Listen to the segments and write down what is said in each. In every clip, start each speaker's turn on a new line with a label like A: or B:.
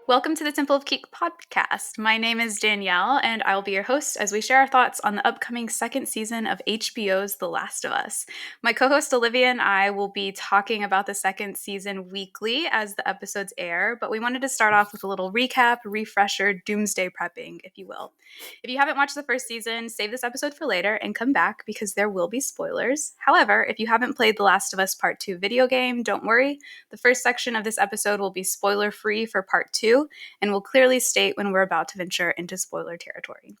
A: Welcome to the Temple of Geek Podcast. My name is Danielle, and I will be your host as we share our thoughts on the upcoming second season of HBO's The Last of Us. My co-host Olivia and I will be talking about the second season weekly as the episodes air, but we wanted to start off with a little recap, refresher, doomsday prepping, if you will. If you haven't watched the first season, save this episode for later and come back because there will be spoilers. However, if you haven't played The Last of Us Part 2 video game, don't worry. The first section of this episode will be spoiler-free for Part 2, and will clearly state when we're about to venture into spoiler territory.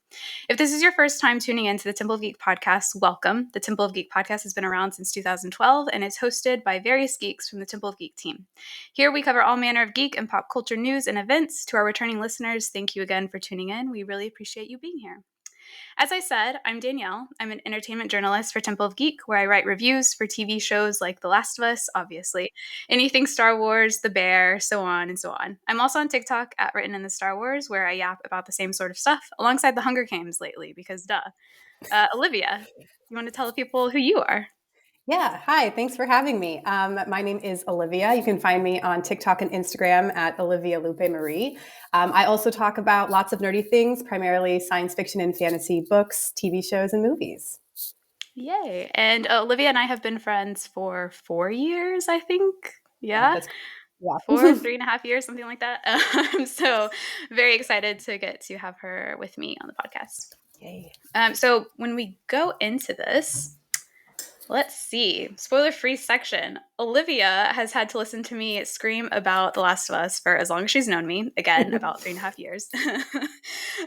A: If this is your first time tuning in to the Temple of Geek Podcast, welcome. The Temple of Geek Podcast has been around since 2012 and is hosted by various geeks from the Temple of Geek team. Here we cover all manner of geek and pop culture news and events. To our returning listeners, thank you again for tuning in. We really appreciate you being here. As I said, I'm Danielle. I'm an entertainment journalist for Temple of Geek, where I write reviews for TV shows like The Last of Us, obviously, anything Star Wars, The Bear, so on and so on. I'm also on TikTok at Written in the Star Wars, where I yap about the same sort of stuff, alongside the Hunger Games lately, because duh. Olivia, you want to tell the people who you are?
B: Yeah, hi, thanks for having me. My name is Olivia. You can find me on TikTok and Instagram at Olivia Lupe Marie. I also talk about lots of nerdy things, primarily science fiction and fantasy books, TV shows, and movies.
A: Yay. And Olivia and I have been friends for 4 years, I think.
B: Yeah,
A: Yeah.
B: yeah.
A: 3.5 years, something like that. So very excited to get to have her with me on the podcast.
B: Yay.
A: So when we go into this, let's see. Spoiler-free section. Olivia has had to listen to me scream about The Last of Us for as long as she's known me. Again, about 3.5 years.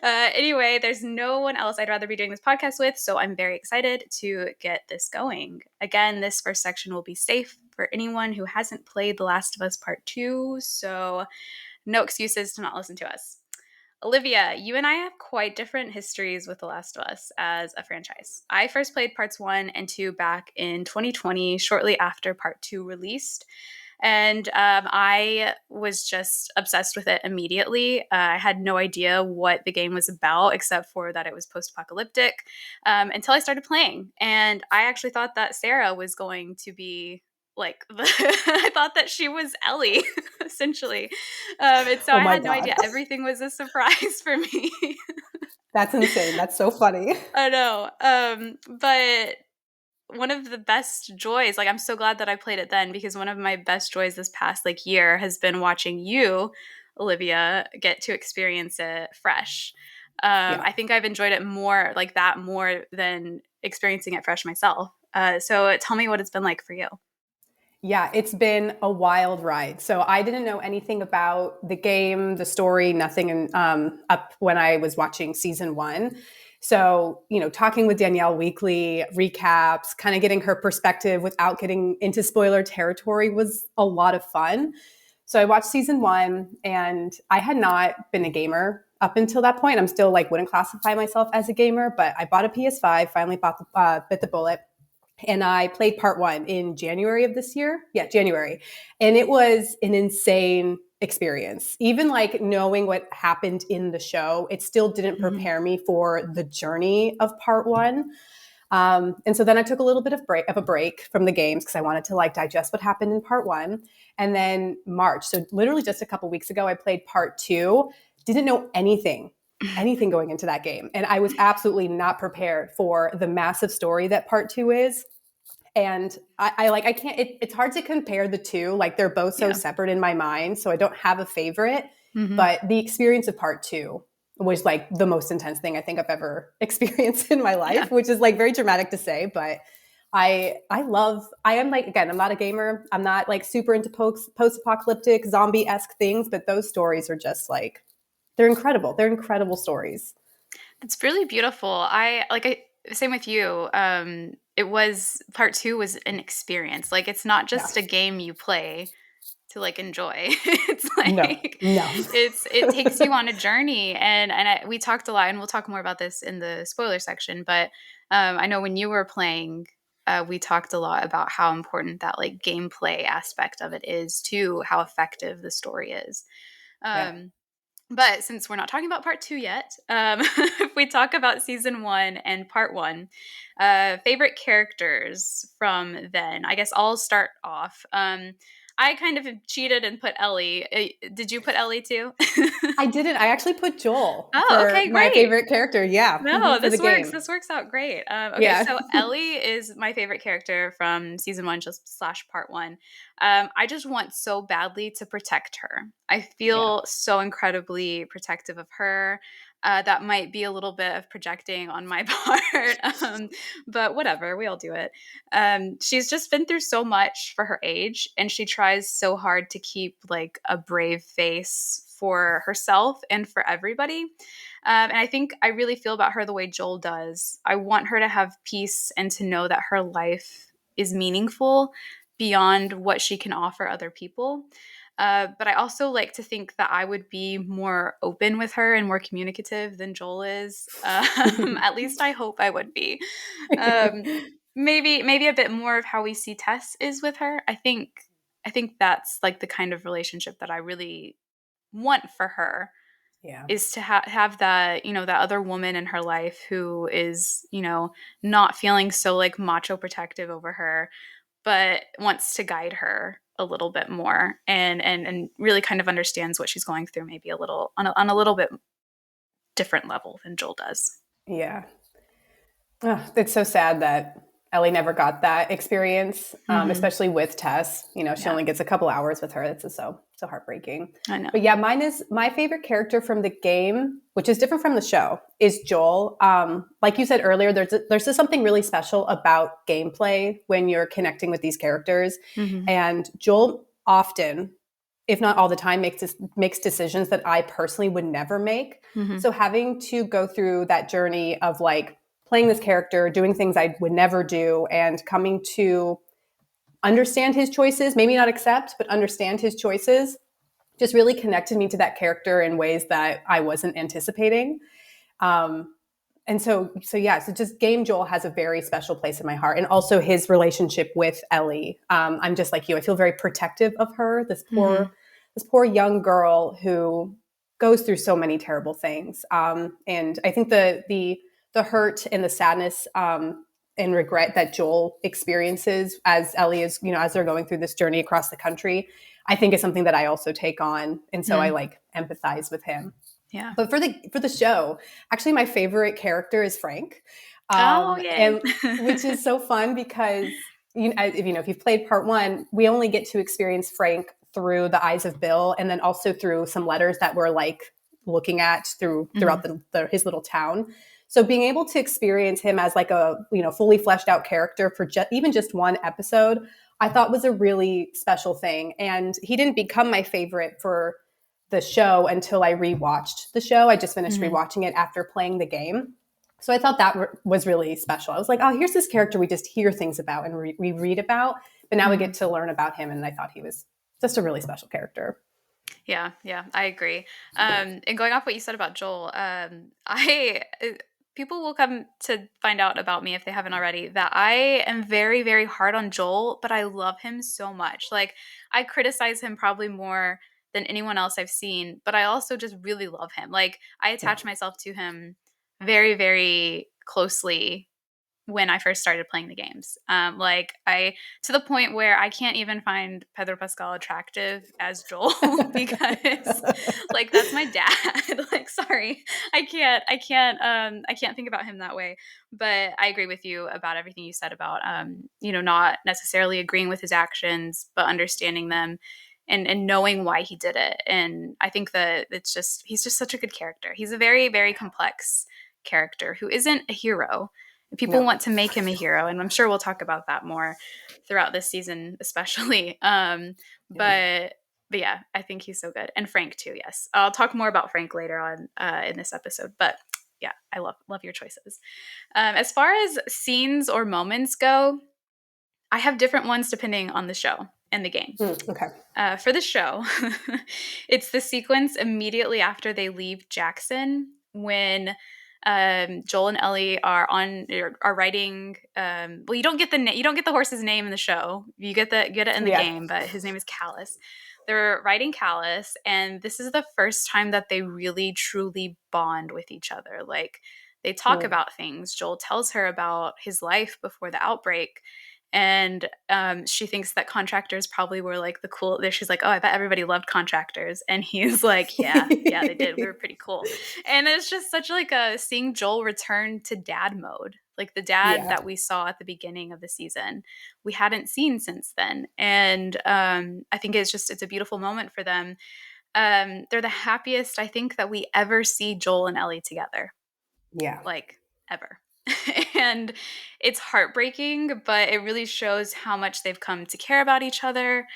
A: Anyway, there's no one else I'd rather be doing this podcast with, so I'm very excited to get this going. Again, this first section will be safe for anyone who hasn't played The Last of Us Part 2, so no excuses to not listen to us. Olivia, you and I have quite different histories with The Last of Us as a franchise. I first played parts 1 and 2 back in 2020, shortly after part 2 released. And I was just obsessed with it immediately. I had no idea what the game was about, except for that it was post-apocalyptic, until I started playing. And I actually thought that Sarah was going to be I thought that she was Ellie, essentially. And so
B: Oh
A: I
B: my
A: had no
B: God.
A: idea. Everything was a surprise for me.
B: That's insane. That's so funny.
A: I know. But one of the best joys, I'm so glad that I played it then, because one of my best joys this past year has been watching you, Olivia, get to experience it fresh.
B: Yeah.
A: I think I've enjoyed it more than experiencing it fresh myself. So tell me what it's been like for you.
B: Yeah, it's been a wild ride. So I didn't know anything about the game, the story, nothing up when I was watching season 1. So, talking with Danielle weekly, recaps, kind of getting her perspective without getting into spoiler territory was a lot of fun. So I watched season 1 and I had not been a gamer up until that point. I'm still wouldn't classify myself as a gamer, but I bought a PS5, finally bit the bullet. And I played part 1 in January of this year. Yeah, January. And it was an insane experience. Even knowing what happened in the show, it still didn't prepare me for the journey of part 1. And so then I took a little bit of a break from the games because I wanted to digest what happened in part 1. And then March, so literally just a couple weeks ago, I played part 2, didn't know anything going into that game. And I was absolutely not prepared for the massive story that part 2 is. And I can't, it's hard to compare the two. They're both so separate in my mind. So I don't have a favorite, but the experience of part 2 was the most intense thing I think I've ever experienced in my life, which is very dramatic to say, but I am again, I'm not a gamer. I'm not super into post-apocalyptic zombie-esque things, but those stories are just they're incredible. They're incredible stories.
A: It's really beautiful. Same with you. It was part 2 was an experience. It's not just a game you play to enjoy. It's
B: No.
A: it takes you on a journey, and we talked a lot, and we'll talk more about this in the spoiler section. But I know when you were playing, we talked a lot about how important that gameplay aspect of it is to how effective the story is. But since we're not talking about part 2 yet, if we talk about season 1 and part 1, favorite characters from then, I guess I'll start off. I kind of cheated and put Ellie. Did you put Ellie too?
B: I didn't. I actually put Joel
A: Oh,
B: for
A: okay,
B: my
A: great.
B: favorite character. Yeah,
A: No,
B: for the
A: this works.
B: game.
A: This works out great. Okay,
B: Yeah.
A: so Ellie is my favorite character from season one, just slash part one. I just want so badly to protect her. I
B: Yeah.
A: feel so incredibly protective of her. That might be a little bit of projecting on my part, but whatever. We all do it. She's just been through so much for her age, and she tries so hard to keep like a brave face for herself and for everybody. And I think I really feel about her the way Joel does. I want her to have peace and to know that her life is meaningful beyond what she can offer other people. But I also like to think that I would be more open with her and more communicative than Joel is. At least I hope I would be. Um, maybe a bit more of how we see Tess is with her. I think that's like the kind of relationship that I really want for her,
B: Yeah.
A: is to have that, that other woman in her life who is, not feeling so like macho protective over her, but wants to guide her a little bit more, and really kind of understands what she's going through, maybe a little on a little bit different level than Joel does.
B: Yeah. Oh, it's so sad that Ellie never got that experience,
A: Hmm.
B: especially with Tess. She
A: Yeah,
B: only gets a couple hours with her. It's just so heartbreaking.
A: I know.
B: But yeah, mine is my favorite character from the game, which is different from the show, is Joel. Like you said earlier, there's just something really special about gameplay when you're connecting with these characters,
A: Hmm.
B: and Joel often, if not all the time, makes decisions that I personally would never make.
A: Hmm.
B: So having to go through that journey of like playing this character, doing things I would never do, and coming to understand his choices, maybe not accept, but understand his choices, just really connected me to that character in ways that I wasn't anticipating. Um, and so just Game Joel has a very special place in my heart, and also his relationship with Ellie. I'm just like you; I feel very protective of her.
A: Hmm.
B: This poor young girl who goes through so many terrible things. And I think the hurt and the sadness and regret that Joel experiences as Ellie is, as they're going through this journey across the country, I think is something that I also take on, and so I
A: Mm.
B: like empathize with him.
A: Yeah.
B: But for the show, actually, my favorite character is Frank,
A: Oh, yay.
B: and which is so fun because if you've played part one, we only get to experience Frank through the eyes of Bill, and then also through some letters that we're like looking at
A: Hmm.
B: throughout his little town. So being able to experience him as like a fully fleshed out character for even just one episode, I thought was a really special thing. And he didn't become my favorite for the show until I rewatched the show. I just finished
A: Hmm.
B: rewatching it after playing the game. So I thought that was really special. I was like, oh, here's this character we just hear things about and we read about, but now we
A: Hmm.
B: get to learn about him. And I thought he was just a really special character.
A: Yeah, yeah, I agree. And going off what you said about Joel, I people will come to find out about me if they haven't already that I am very, very hard on Joel, but I love him so much. Like I criticize him probably more than anyone else I've seen, but I also just really love him. Like I
B: Yeah.
A: attach myself to him very, very closely when I first started playing the games. Like I to the point where I can't even find Pedro Pascal attractive as Joel because like that's my dad. Like sorry. I can't think about him that way. But I agree with you about everything you said about not necessarily agreeing with his actions, but understanding them and knowing why he did it. And I think that he's just such a good character. He's a very, very complex character who isn't a hero. People
B: No.
A: want to make him a hero, and I'm sure we'll talk about that more throughout this season, especially.
B: Yeah.
A: But yeah, I think he's so good, and Frank too. Yes, I'll talk more about Frank later on in this episode. But yeah, I love your choices. As far as scenes or moments go, I have different ones depending on the show and the game.
B: Okay.
A: For the show, it's the sequence immediately after they leave Jackson when Joel and Ellie are riding. Well, you don't get the horse's name in the show. You get it in the
B: Yeah.
A: game, but his name is Callus. They're riding Callus, and this is the first time that they really truly bond with each other. Like they talk
B: Mm.
A: about things. Joel tells her about his life before the outbreak, And she thinks that contractors probably were like the cool. She's like, oh, I bet everybody loved contractors. And he's like, yeah, they did. We were pretty cool. And it's just such like a seeing Joel return to dad mode, like the dad that we saw at the beginning of the season, we hadn't seen since then. And I think it's a beautiful moment for them. They're the happiest I think that we ever see Joel and Ellie together.
B: Yeah.
A: Like ever. And it's heartbreaking, but it really shows how much they've come to care about each other,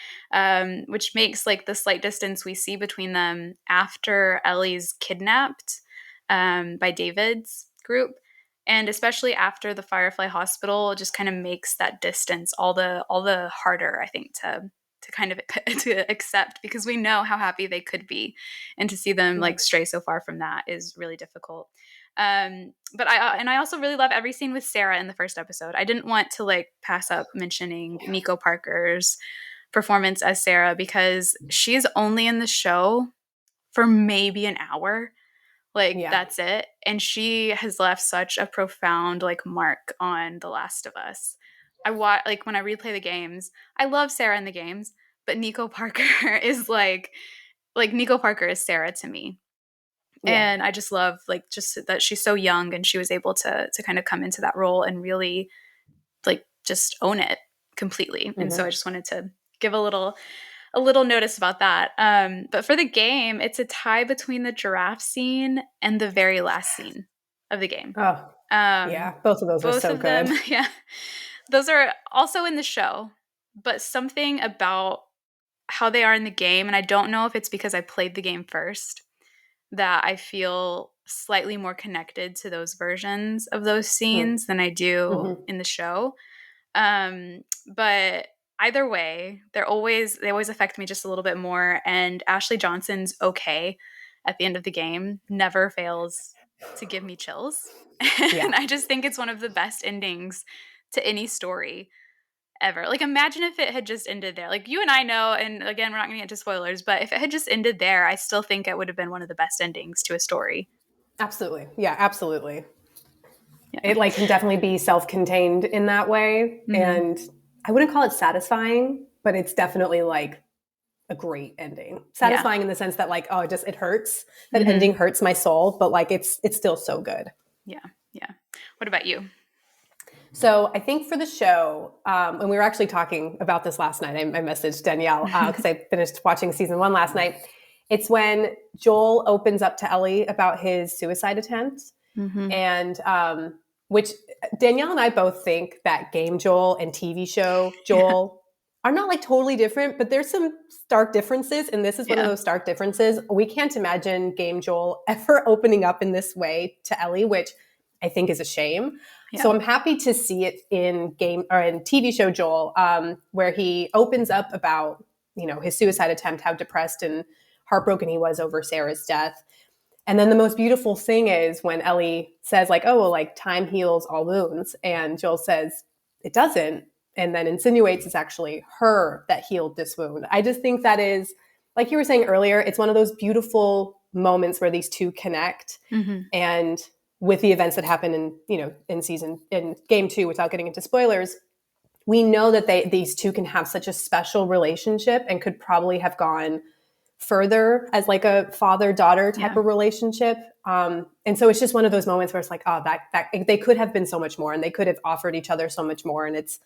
A: which makes like the slight distance we see between them after Ellie's kidnapped by David's group, and especially after the Firefly Hospital, just kind of makes that distance all the harder, I think, to kind of to accept, because we know how happy they could be, and to see them like stray so far from that is really difficult. But I also really love every scene with Sarah in the first episode. I didn't want to like pass up mentioning Nico Parker's performance as Sarah, because she's only in the show for maybe an hour. Like that's it. And she has left such a profound like mark on The Last of Us. Like when I replay the games, I love Sarah in the games, but Nico Parker is like Nico Parker is Sarah to me. And I just love like just that she's so young and she was able to kind of come into that role and really like just own it completely. And so I just wanted to give a little notice about that. But for the game, it's a tie between the giraffe scene and the very last scene of the game.
B: Oh, yeah. Both of those are so good.
A: Them, yeah. Those are also in the show, but something about how they are in the game, and I don't know if it's because I played the game first, that I feel slightly more connected to those versions of those scenes than I do in the show. But either way, they always affect me just a little bit more. And Ashley Johnson's okay at the end of the game never fails to give me chills. And I just think it's one of the best endings to any story ever. Like imagine if it had just ended there. Like you and I know, and again, we're not going to get into spoilers, but if it had just ended there, I still think it would have been one of the best endings to a story.
B: Absolutely. Yeah, absolutely. Yeah. It like can definitely be self-contained in that way. And I wouldn't call it satisfying, but it's definitely like a great ending. Satisfying in the sense that like, oh, it hurts. That ending hurts my soul, but like it's still so good.
A: Yeah. What about you?
B: So I think for the show, and we were actually talking about this last night, I messaged Danielle because I finished watching season 1 last night. It's when Joel opens up to Ellie about his suicide attempt. And which Danielle and I both think that game Joel and TV show Joel are not like totally different, but there's some stark differences. And this is one of those stark differences. We can't imagine game Joel ever opening up in this way to Ellie, which I think is a shame. Yeah. So I'm happy to see it in game or in TV show Joel, where he opens up about, his suicide attempt, how depressed and heartbroken he was over Sarah's death. And then the most beautiful thing is when Ellie says like, oh, well, like time heals all wounds. And Joel says it doesn't. And then insinuates it's actually her that healed this wound. I just think that is, like you were saying earlier, it's one of those beautiful moments where these two connect. And with the events that happen in game 2, without getting into spoilers, we know that these two can have such a special relationship and could probably have gone further as like a father-daughter type of relationship. And so it's just one of those moments where it's like, oh, that they could have been so much more, and they could have offered each other so much more. And it's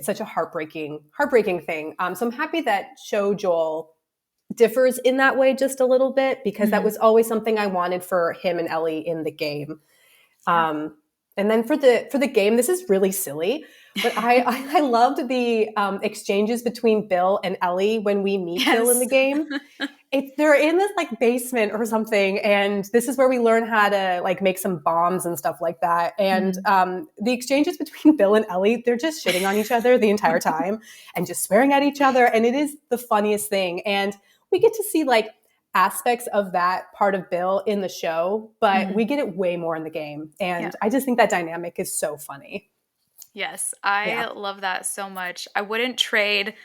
B: such a heartbreaking thing. So I'm happy that show Joel differs in that way just a little bit, because that was always something I wanted for him and Ellie in the game. And then for the game, this is really silly, but I loved the exchanges between Bill and Ellie when we meet Bill in the game. They're in this like basement or something, and this is where we learn how to like make some bombs and stuff like that. And the exchanges between Bill and Ellie, they're just shitting on each other the entire time and just swearing at each other, and it is the funniest thing. And we get to see like aspects of that part of Bill in the show, but we get it way more in the game. And I just think that dynamic is so funny.
A: Yes, I love that so much. I wouldn't trade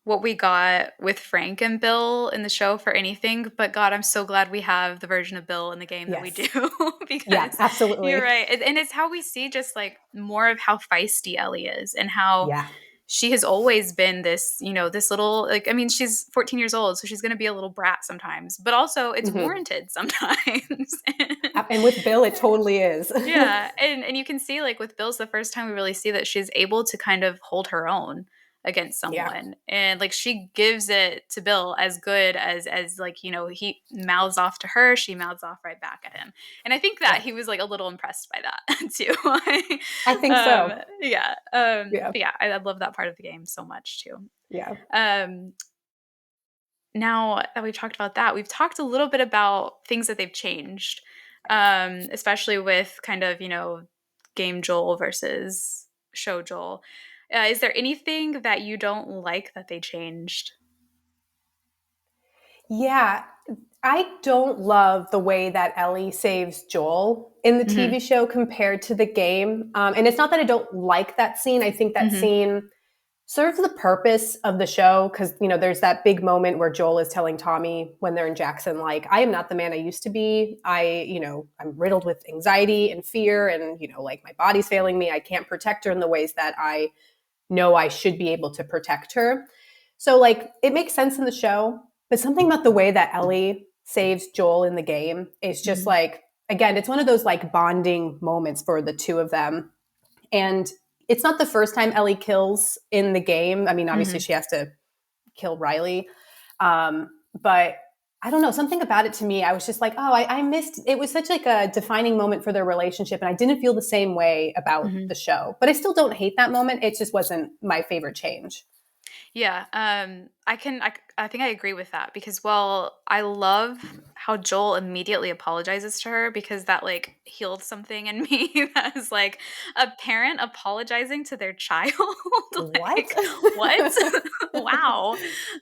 A: what we got with Frank and Bill in the show for anything, but God, I'm so glad we have the version of Bill in the game that we do.
B: Yes.
A: Because
B: Yeah,
A: you're
B: absolutely.
A: right. And it's how we see just like more of how feisty Ellie is and how
B: Yeah.
A: she has always been this, this little, like, I mean, she's 14 years old, so she's going to be a little brat sometimes, but also it's
B: Hmm.
A: warranted sometimes.
B: And with Bill, it totally is.
A: Yeah, and you can see, like, with Bill's the first time we really see that she's able to kind of hold her own against
B: Yeah.
A: someone, and, like, she gives it to Bill as good as, like, he mouths off to her, she mouths off right back at him, and I think that
B: Yeah.
A: he was, like, a little impressed by that too.
B: I think so.
A: Yeah,
B: Yeah.
A: but yeah, I love that part of the game so much too.
B: Yeah.
A: Um, Now that we've talked about that, we've talked a little bit about things that they've changed, especially with kind of, game Joel versus show Joel. Is there anything that you don't like that they changed?
B: Yeah. I don't love the way that Ellie saves Joel in the
A: Hmm.
B: TV show compared to the game. And it's not that I don't like that scene. I think that
A: Hmm.
B: scene serves the purpose of the show because, there's that big moment where Joel is telling Tommy when they're in Jackson, like, I am not the man I used to be. I'm riddled with anxiety and fear and, like my body's failing me. I can't protect her in the ways that I know I should be able to protect her. So, like, it makes sense in the show, but something about the way that Ellie saves Joel in the game is just
A: Hmm.
B: like, again, it's one of those like bonding moments for the two of them. And it's not the first time Ellie kills in the game. I mean, obviously,
A: Hmm.
B: she has to kill Riley. But I don't know, something about it to me, I was just like, oh, I missed, it was such like a defining moment for their relationship. And I didn't feel the same way about
A: Hmm.
B: the show, but I still don't hate that moment. It just wasn't my favorite change.
A: Yeah, I think I agree with that because, well, I love how Joel immediately apologizes to her because that like healed something in me that is like a parent apologizing to their child.
B: What?
A: Like, what? Wow.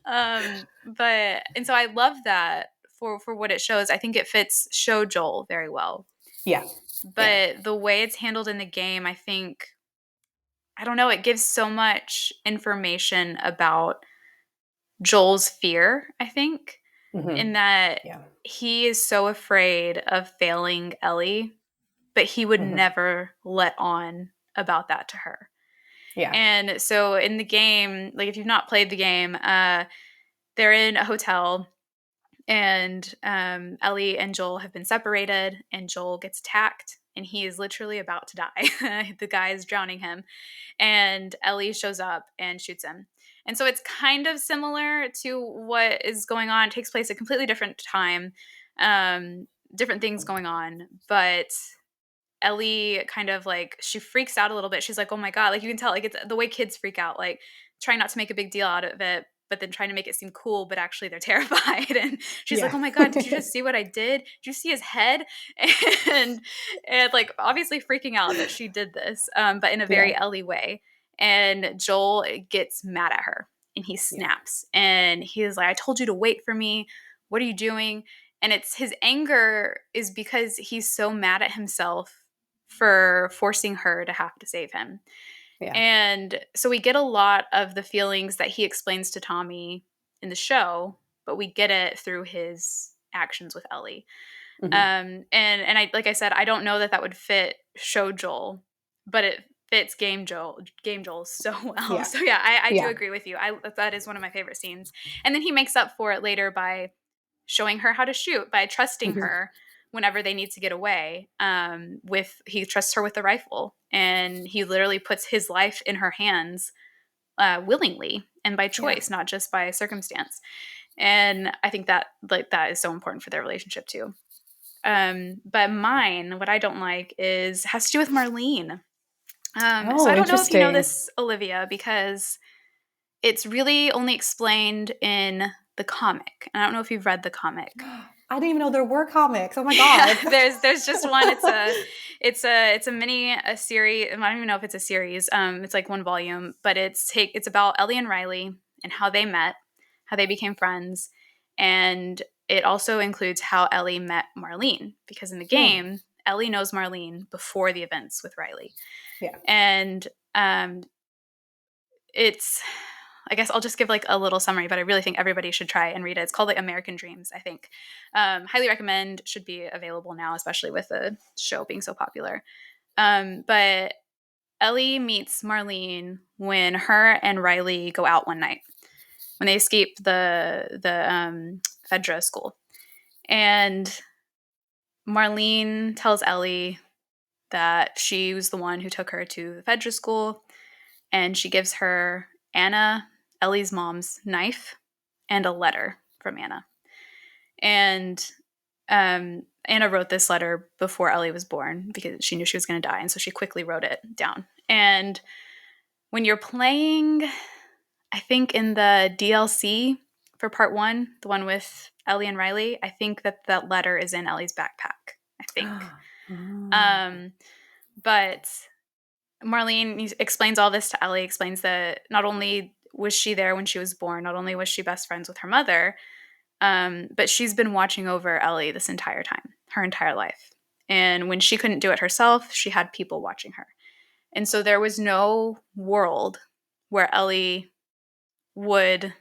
A: But and so I love that for what it shows. I think it fits show Joel very well.
B: Yeah. Yeah.
A: But the way it's handled in the game, I think I don't know, it gives so much information about Joel's fear, I think,
B: Hmm.
A: in that
B: Yeah.
A: he is so afraid of failing Ellie, but he would
B: Hmm.
A: never let on about that to her.
B: Yeah.
A: And so in the game, like if you've not played the game, they're in a hotel and Ellie and Joel have been separated, and Joel gets attacked, and he is literally about to die. The guy is drowning him, and Ellie shows up and shoots him. And so it's kind of similar to what is going on. It takes place at a completely different time, different things going on, but Ellie kind of like she freaks out a little bit. She's like, "Oh my god!" Like you can tell, like it's the way kids freak out, like trying not to make a big deal out of it, but then trying to make it seem cool, but actually they're terrified. And she's like,
B: Yeah.
A: "Oh my god, did you just see what I did? Did you see his head?" And and like obviously freaking out that she did this, but in a
B: Yeah.
A: very Ellie way. And Joel gets mad at her, and he
B: Yeah.
A: snaps, and he's like, "I told you to wait for me. What are you doing?" And it's his anger is because he's so mad at himself for forcing her to have to save him.
B: Yeah.
A: And so we get a lot of the feelings that he explains to Tommy in the show, but we get it through his actions with Ellie.
B: Hmm.
A: And I like I said, I don't know that that would fit show Joel, but it fits game Joel so well.
B: Yeah.
A: So yeah, I do
B: Yeah.
A: agree with you. I that is one of my favorite scenes. And then he makes up for it later by showing her how to shoot, by trusting
B: Hmm.
A: her whenever they need to get away. With he trusts her with the rifle, and he literally puts his life in her hands willingly and by
B: Yeah.
A: choice, not just by circumstance. And I think that like that is so important for their relationship too. But mine, what I don't like is has to do with Marlene. So
B: Oh,
A: I don't know if you know
B: interesting.
A: this, Olivia, because it's really only explained in the comic. I don't know if you've read the comic.
B: I didn't even know there were comics. Oh my
A: Yeah,
B: God.
A: there's just one. It's a mini a series. I don't even know if it's a series. It's like one volume, but it's about Ellie and Riley and how they met, how they became friends, and it also includes how Ellie met Marlene because in the
B: Hmm.
A: game Ellie knows Marlene before the events with Riley,
B: Yeah.
A: and um, it's I guess I'll just give like a little summary, but I really think everybody should try and read it. It's called like American Dreams, I think. Highly recommend, should be available now, especially with the show being so popular. But Ellie meets Marlene when her and Riley go out one night, when they escape the Fedra school. And Marlene tells Ellie that she was the one who took her to the Fedra school, and she gives her Anna, Ellie's mom's, knife and a letter from Anna. And Anna wrote this letter before Ellie was born because she knew she was going to die, and so she quickly wrote it down. And when you're playing, I think in the DLC for part 1, the one with Ellie and Riley, I think that letter is in Ellie's backpack, I think. But Marlene explains all this to Ellie, explains that not only was she there when she was born, not only was she best friends with her mother, but she's been watching over Ellie this entire time, her entire life. And when she couldn't do it herself, she had people watching her. And so there was no world where Ellie would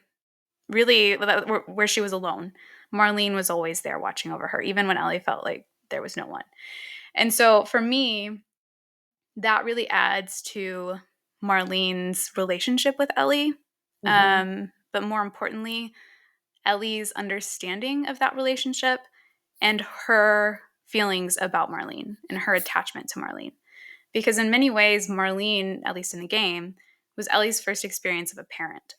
A: really, where she was alone. Marlene was always there watching over her, even when Ellie felt like there was no one. And so for me, that really adds to Marlene's relationship with Ellie. But more importantly, Ellie's understanding of that relationship and her feelings about Marlene and her attachment to Marlene. Because in many ways, Marlene, at least in the game, was Ellie's first experience of a parent.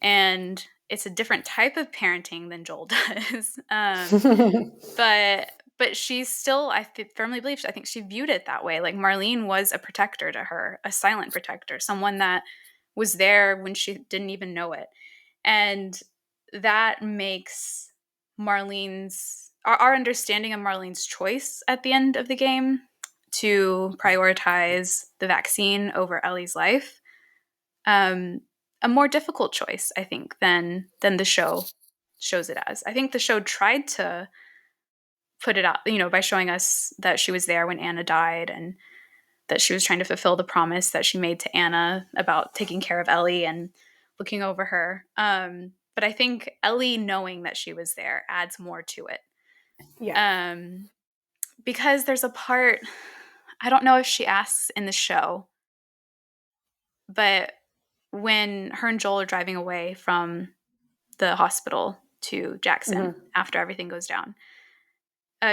A: And it's a different type of parenting than Joel does. But she's still, I firmly believe, I think she viewed it that way. Like Marlene was a protector to her, a silent protector, someone that was there when she didn't even know it. And that makes our understanding of Marlene's choice at the end of the game to prioritize the vaccine over Ellie's life, a more difficult choice, I think, than the show shows it as. I think the show tried to put it out, by showing us that she was there when Anna died and that she was trying to fulfill the promise that she made to Anna about taking care of Ellie and looking over her. But I think Ellie knowing that she was there adds more to it.
B: Yeah.
A: Because there's a part, I don't know if she asks in the show, but when her and Joel are driving away from the hospital to Jackson after everything goes down,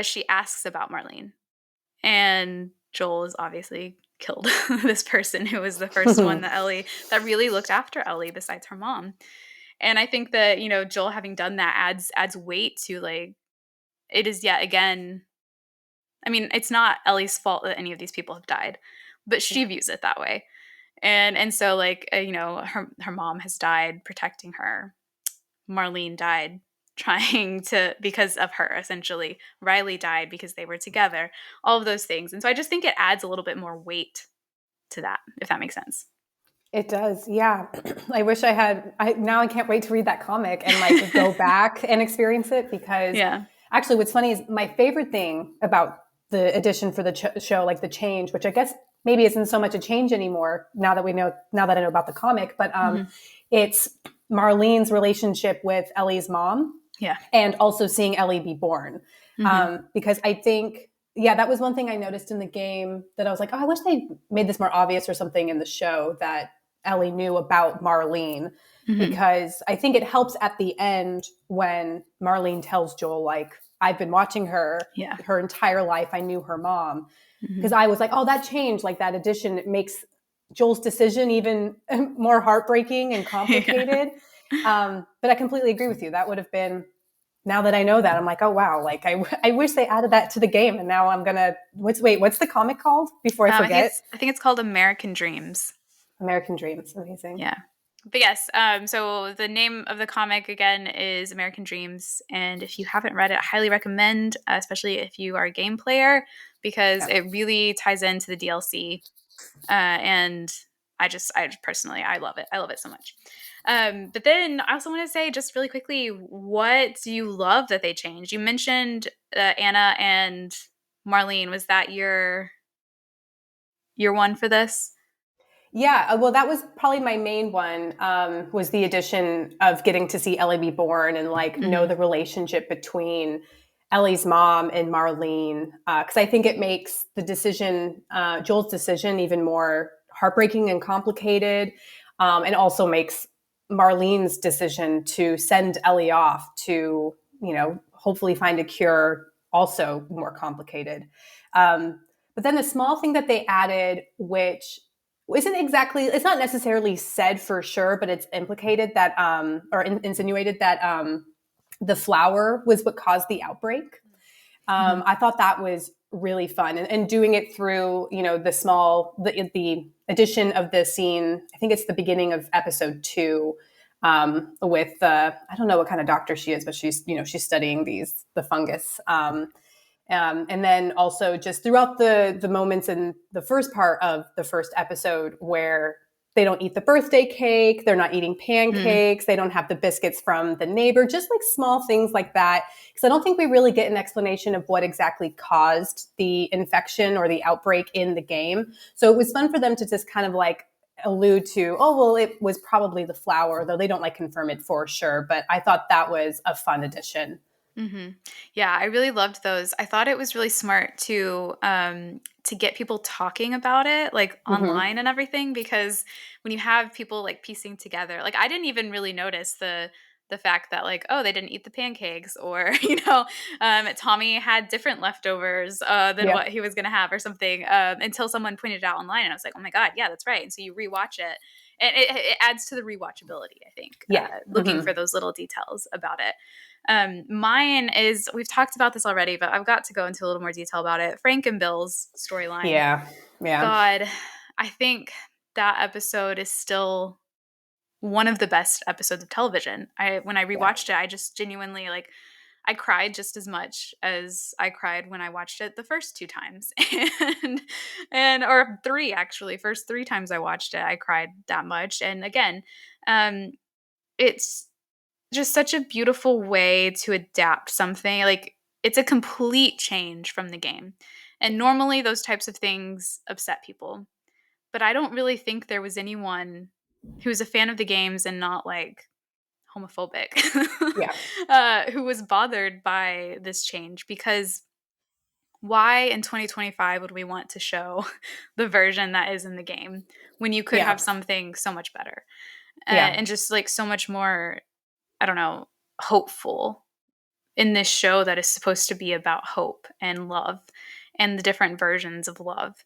A: she asks about Marlene. And Joel is obviously killed this person who was the first one that really looked after Ellie besides her mom. And I think that, Joel having done that adds weight to, like, it is yet again, I mean, it's not Ellie's fault that any of these people have died, but she views it that way. And so, like, her mom has died protecting her. Marlene died because of her, essentially. Riley died because they were together. All of those things. And so I just think it adds a little bit more weight to that, if that makes sense.
B: It does. Yeah. I wish now I can't wait to read that comic and like go back and experience it, because actually what's funny is my favorite thing about the addition for the show, like the change, which I guess maybe isn't so much a change anymore now that I know about the comic, but it's Marlene's relationship with Ellie's mom.
A: Yeah.
B: And also seeing Ellie be born. Because I think, that was one thing I noticed in the game that I was like, oh, I wish they made this more obvious or something in the show, that Ellie knew about Marlene, because I think it helps at the end when Marlene tells Joel, like, I've been watching her her entire life. I knew her mom. Because I was like, oh, that changed, like that addition, it makes Joel's decision even more heartbreaking and complicated. But I completely agree with you. That would have been, now that I know that, I'm like, oh, wow. Like, I wish they added that to the game. And now I'm going to, what's the comic called before I forget?
A: I think it's called American Dreams.
B: American Dreams. Amazing.
A: Yeah. But yes, so the name of the comic, again, is American Dreams. And if you haven't read it, I highly recommend, especially if you are a game player, because it really ties into the DLC. And I personally, I love it. I love it so much. But then I also want to say, just really quickly, what do you love that they changed? You mentioned Anna and Marlene. Was that your one for this?
B: Yeah, well, that was probably my main one, was the addition of getting to see Ellie be born and like know
A: Mm-hmm.
B: the relationship between Ellie's mom and Marlene. Because I think it makes the decision, Joel's decision, even more heartbreaking and complicated, and also makes Marlene's decision to send Ellie off to, hopefully find a cure also more complicated. But then the small thing that they added, which isn't exactly, it's not necessarily said for sure, but it's implicated that, or insinuated that the flower was what caused the outbreak.
A: Mm-hmm.
B: I thought that was really fun, and doing it through, the addition of the scene. I think it's the beginning of episode 2, with I don't know what kind of doctor she is, but she's studying the fungus. And then also just throughout the moments in the first part of the first episode where they don't eat the birthday cake, they're not eating
A: Mm-hmm.
B: pancakes, they don't have the biscuits from the neighbor, just like small things like that. Because I don't think we really get an explanation of what exactly caused the infection or the outbreak in the game. So it was fun for them to just kind of like allude to, oh, well, it was probably the flour, though they don't like confirm it for sure. But I thought that was a fun addition.
A: Mm-hmm. Yeah, I really loved those. I thought it was really smart to get people talking about it like
B: Mm-hmm.
A: online and everything, because when you have people like piecing together, like I didn't even really notice the fact that like, oh, they didn't eat the pancakes, or Tommy had different leftovers than what
B: Yep.
A: he was gonna have or something, until someone pointed it out online, and I was like, oh my god, yeah, that's right. And so you rewatch it, and it adds to the rewatchability, I think,
B: Yeah.
A: looking
B: Mm-hmm.
A: for those little details about it. Mine is, we've talked about this already, but I've got to go into a little more detail about it. Frank and Bill's storyline.
B: Yeah. Yeah.
A: God, I think that episode is still one of the best episodes of television. When I
B: Yeah.
A: rewatched it, I just genuinely like, I cried just as much as I cried when I watched it the first 2 times. and or three, actually. First 3 times I watched it, I cried that much. And again, um it's just such a beautiful way to adapt something. Like, it's a complete change from the game. And normally those types of things upset people. But I don't really think there was anyone who was a fan of the games and not like homophobic
B: Yeah.
A: who was bothered by this change, because why in 2025 would we want to show the version that is in the game when you could
B: Yeah.
A: have something so much better,
B: Yeah.
A: and just like so much more, I don't know, hopeful in this show that is supposed to be about hope and love and the different versions of love.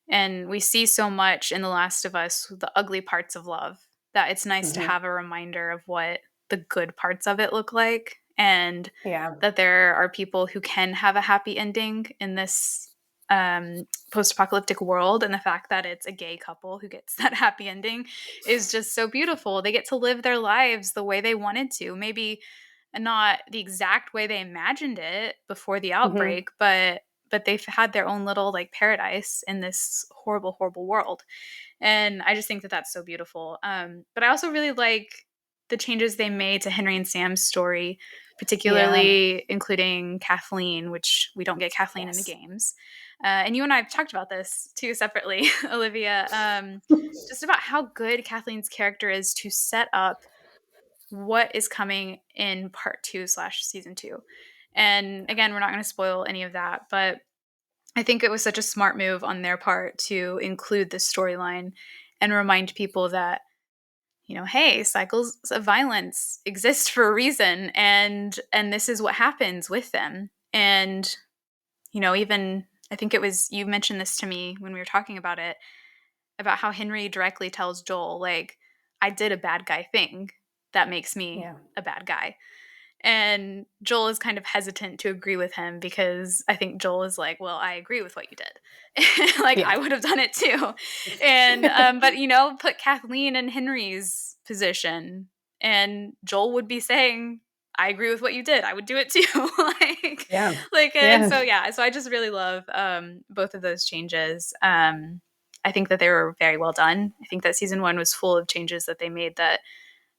A: And we see so much in The Last of Us, the ugly parts of love, that it's nice to
B: Hmm.
A: have a reminder of what the good parts of it look like, and
B: Yeah.
A: that there are people who can have a happy ending in this post-apocalyptic world. And the fact that it's a gay couple who gets that happy ending is just so beautiful. They get to live their lives the way they wanted to, maybe not the exact way they imagined it before the
B: Hmm.
A: outbreak, but they've had their own little like paradise in this horrible, horrible world. And I just think that that's so beautiful. But I also really like the changes they made to Henry and Sam's story,
B: Yeah.
A: particularly including Kathleen, which we don't get Kathleen in the
B: Yes.
A: games. And you and I have talked about this too separately, Olivia, just about how good Kathleen's character is to set up what is coming in part 2/season 2. And again, we're not going to spoil any of that, but I think it was such a smart move on their part to include this storyline and remind people that, hey, cycles of violence exist for a reason, and this is what happens with them. And even I think it was you mentioned this to me when we were talking about it, about how Henry directly tells Joel, like, I did a bad guy thing that makes me
B: Yeah.
A: a bad guy. And Joel is kind of hesitant to agree with him, because I think Joel is like, well, I agree with what you did. Like,
B: Yeah.
A: I would have done it too. And, but, put Kathleen in Henry's position, and Joel would be saying, I agree with what you did. I would do it too.
B: Yeah.
A: And
B: Yeah.
A: so, yeah, so I just really love both of those changes. I think that they were very well done. I think that season 1 was full of changes that they made that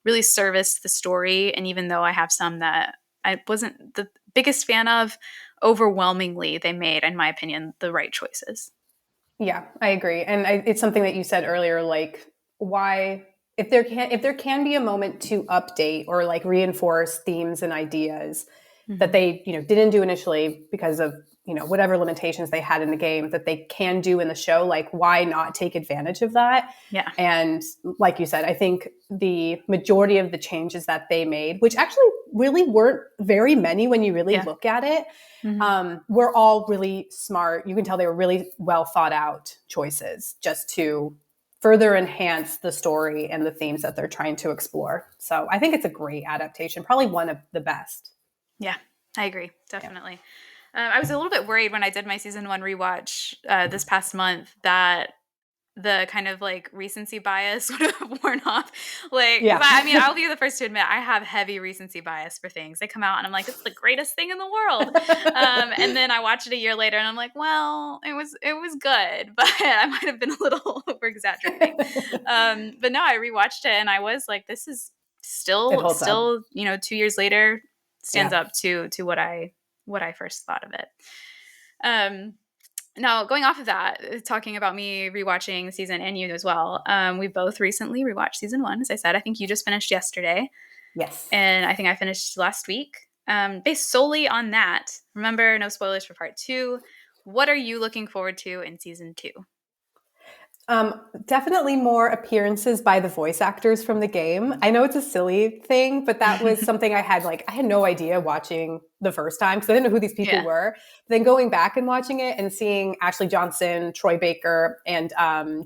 A: really serviced the story. And even though I have some that I wasn't the biggest fan of, overwhelmingly they made, in my opinion, the right choices.
B: Yeah, I agree. And it's something that you said earlier, like why if there can be a moment to update or like reinforce themes and ideas that
A: Mm-hmm.
B: they, didn't do initially because of, whatever limitations they had in the game that they can do in the show, like why not take advantage of that?
A: Yeah.
B: And like you said, I think the majority of the changes that they made, which actually really weren't very many when you really
A: Yeah.
B: look at it,
A: Mm-hmm.
B: were all really smart. You can tell they were really well thought out choices just to further enhance the story and the themes that they're trying to explore. So I think it's a great adaptation, probably one of the best.
A: Yeah, I agree.
B: Yeah.
A: Definitely. I was a little bit worried when I did my season one rewatch this past month that the kind of like recency bias would have worn off. Like, 'cause
B: Yeah.
A: I mean, I'll be the first to admit I have heavy recency bias for things. They come out and I'm like, it's the greatest thing in the world. And then I watch it a year later and I'm like, well, it was good, but I might have been a little over exaggerating. But no, I rewatched it and I was like, this is
B: It
A: still
B: holds up.
A: still 2 years later stands
B: Yeah.
A: up to what I first thought of it. Um, Now, going off of that, talking about me rewatching the season and you as well, we both recently rewatched season one. As I said, I think you just finished yesterday,
B: Yes.
A: and I think I finished last week. Based solely on that, remember, no spoilers for part two. What are you looking forward to in season two?
B: Definitely more appearances by the voice actors from the game. I know it's a silly thing, but that was something I had no idea watching the first time because I didn't know who these people
A: Yeah.
B: were. Then going back and watching it and seeing Ashley Johnson, Troy Baker, and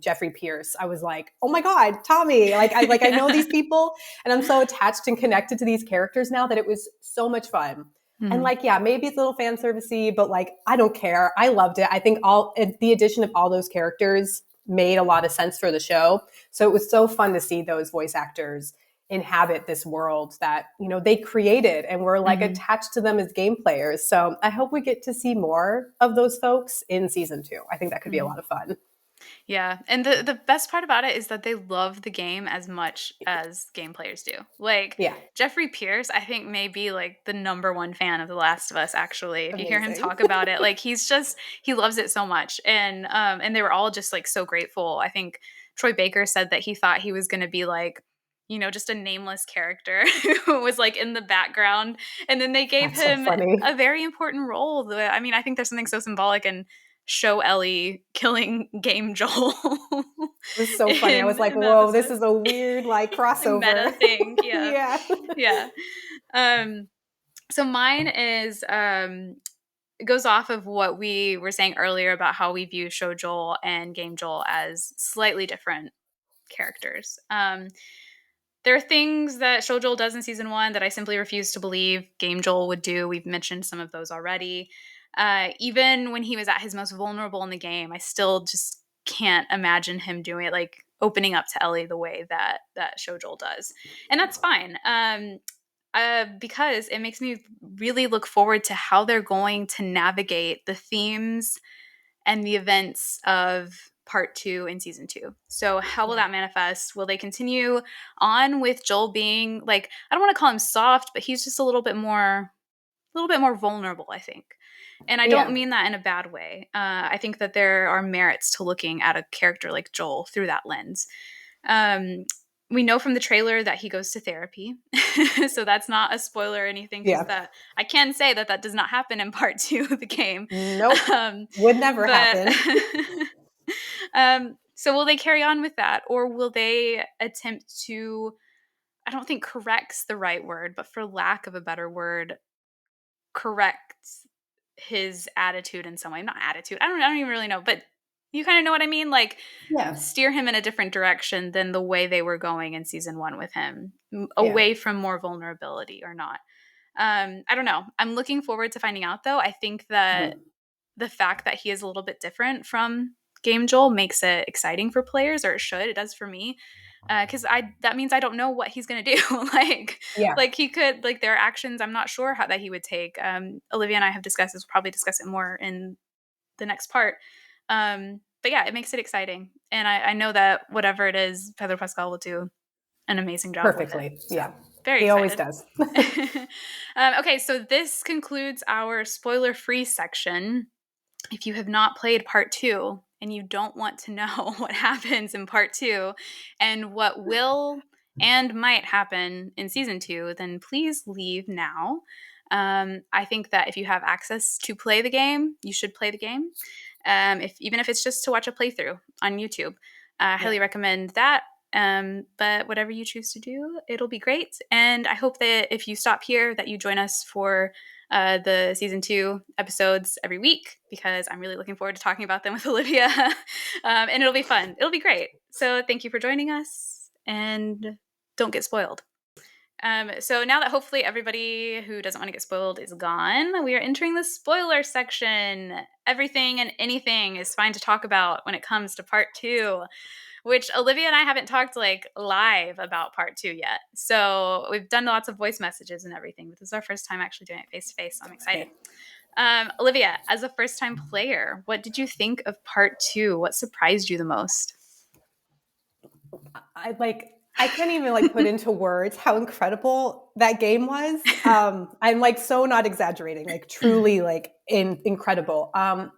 B: Jeffrey Pierce, I was like, oh my God, Tommy. I know these people and I'm so attached and connected to these characters now that it was so much fun. And
A: Mhm.
B: yeah, maybe it's a little fan servicey, but I don't care. I loved it. I think the addition of all those characters made a lot of sense for the show. So it was so fun to see those voice actors inhabit this world that, they created and we're
A: Mhm.
B: attached to them as game players. So I hope we get to see more of those folks in season two. I think that could be a
A: Mhm.
B: lot of fun.
A: Yeah, and the best part about it is that they love the game as much as game players do. Like
B: Yeah.
A: Jeffrey Pierce, I think may be like the number one fan of The Last of Us. Actually, if you hear him
B: Amazing.
A: talk about it, like he loves it so much, and they were all just like so grateful. I think Troy Baker said that he thought he was going to be like just a nameless character who was like in the background, and then they gave
B: That's so
A: him
B: funny.
A: a very important role. I mean, I think there's something so symbolic in show Ellie killing Game Joel
B: It was so funny. I was like,
A: in the
B: whoa, this
A: episode.
B: is a weird crossover.
A: Meta thing, yeah.
B: Yeah.
A: Yeah. Um, so mine is it goes off of what we were saying earlier about how we view show Joel and game Joel as slightly different characters. There are things that show Joel does in season one that I simply refuse to believe game Joel would do. We've mentioned some of those already. Even when he was at his most vulnerable in the game, I still just can't imagine him doing it, like opening up to Ellie the way that show Joel does, and that's fine. Because it makes me really look forward to how they're going to navigate the themes and the events of part two in season two. So how will
B: Yeah.
A: that manifest? Will they continue on with Joel being like, I don't want to call him soft, but he's just a little bit more vulnerable, I think. And I don't
B: Yeah.
A: mean that in a bad way. I think that there are merits to looking at a character like Joel through that lens. Um, we know from the trailer that he goes to therapy, so that's not a spoiler or anything, because
B: Yeah.
A: that I can say that does not happen in part two of the game.
B: Nope.
A: Um,
B: Would never
A: but
B: happen.
A: so will they carry on with that, or will they attempt to? I don't think correct's the right word, but for lack of a better word, correct his attitude in some way. Not attitude. I don't even really know, but you kind of know what I mean? Like
B: Yeah.
A: steer him in a different direction than the way they were going in season one with him,
B: Yeah.
A: away from more vulnerability or not. I don't know. I'm looking forward to finding out though. I think that
B: Mhm.
A: the fact that he is a little bit different from Game Joel makes it exciting for players, or it should. It does for me, because I that means I don't know what he's gonna do. like
B: Yeah.
A: like he could, like, there are actions I'm not sure how that he would take. Olivia and I have discussed this. We'll probably discuss it more in the next part. But yeah, it makes it exciting, and I know that whatever it is, Pedro Pascal will do an amazing job with it.
B: Perfectly.
A: So
B: Yeah.
A: very
B: He always
A: excited.
B: does.
A: Okay, so this concludes our spoiler-free section. If you have not played part two and you don't want to know what happens in part 2 and what will and might happen in season 2, then please leave now. I think that if you have access to play the game, you should play the game. Even if it's just to watch a playthrough on YouTube, I highly recommend that. But whatever you choose to do, it'll be great. And I hope that if you stop here, that you join us for the season 2 episodes every week, because I'm really looking forward to talking about them with Olivia. And it'll be fun. It'll be great. So thank you for joining us, and don't get spoiled. So now that hopefully everybody who doesn't want to get spoiled is gone, we are entering the spoiler section. Everything and anything is fine to talk about when it comes to part 2, which Olivia and I haven't talked like live about part 2 yet. So we've done lots of voice messages and everything, but this is our first time actually doing it face to face. So I'm excited. Olivia, as a first time player, what did you think of part 2? What surprised you the most?
B: I can't even put into words how incredible that game was. I'm so not exaggerating, truly incredible. I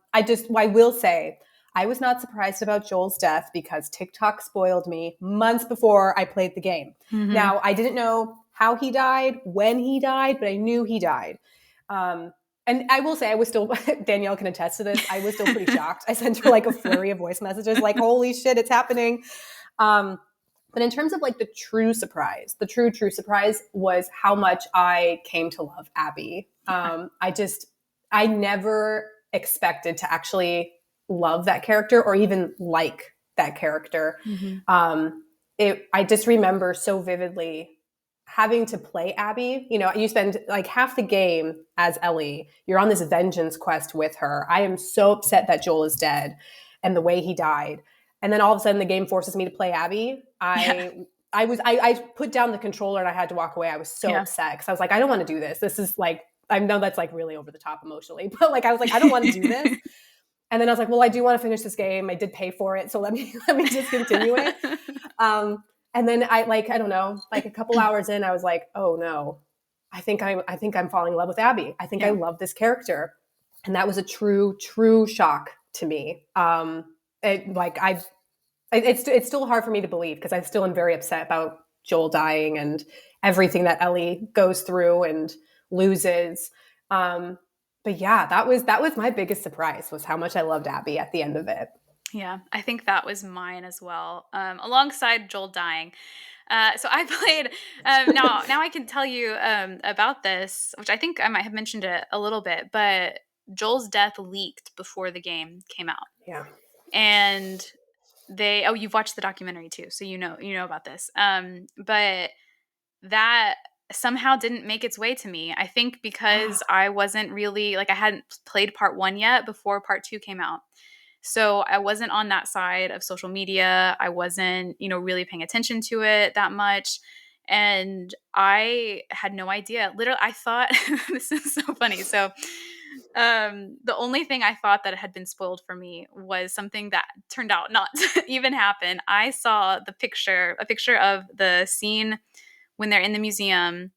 B: will say I was not surprised about Joel's death because TikTok spoiled me months before I played the game. Mm-hmm. Now, I didn't know how he died, when he died, but I knew he died. And I will say I was still, Danielle can attest to this, I was still pretty shocked. I sent her a flurry of voice messages holy shit, it's happening. But in terms of the true surprise was how much I came to love Abby. Yeah. I never expected to actually love that character or even like that character. Mm-hmm. I just remember so vividly having to play Abby. You spend half the game as Ellie. You're on this vengeance quest with her. I am so upset that Joel is dead and the way he died. And then all of a sudden the game forces me to play Abby. I put down the controller and I had to walk away. I was so upset because I was I don't want to do this. This is I know that's really over the top emotionally, but I was I don't want to do this. And then I was well, I do want to finish this game. I did pay for it. So let me just continue it. And then I don't know, a couple hours in, I was oh no, I think I'm falling in love with Abby. I think I love this character. And that was a true shock to me. It's still hard for me to believe because I still am very upset about Joel dying and everything that Ellie goes through and loses. But yeah, that was my biggest surprise, was how much I loved Abby at the end of it.
A: Yeah, I think that was mine as well, alongside Joel dying. So I played, now I can tell you about this, which I think I might have mentioned it a little bit, but Joel's death leaked before the game came out.
B: Yeah.
A: And you've watched the documentary too, so you know about this. But that somehow didn't make its way to me. I think because I wasn't really, I hadn't played part 1 yet before part 2 came out. So I wasn't on that side of social media. I wasn't, really paying attention to it that much. And I had no idea. Literally, I thought, this is so funny. So the only thing I thought that had been spoiled for me was something that turned out not to even happen. I saw a picture of the scene when they're in the museum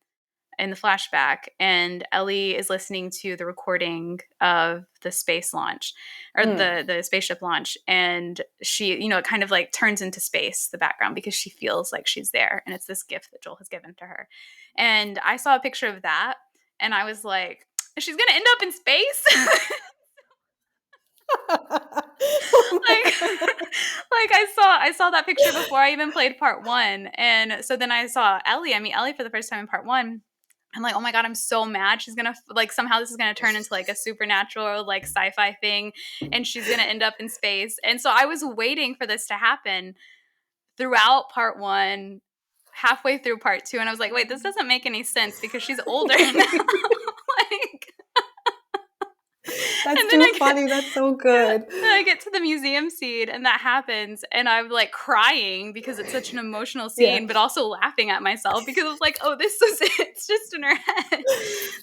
A: in the flashback, and Ellie is listening to the recording of the space launch, or the spaceship launch, and she, it kind of turns into space, the background, because she feels like she's there, and it's this gift that Joel has given to her. And I saw a picture of that, and I was like, she's gonna end up in space. I saw that picture before I even played part 1, and so then I saw Ellie. I meet Ellie for the first time in part 1. I'm oh my god, I'm so mad. She's gonna somehow this is gonna turn into a supernatural sci-fi thing, and she's gonna end up in space. And so I was waiting for this to happen throughout part 1, halfway through part 2, and I was wait, this doesn't make any sense because she's older now.
B: That's too funny. That's so good.
A: And I get to the museum scene and that happens, and I'm crying because it's such an emotional scene, but also laughing at myself because I was oh, this is it. It's just in her head.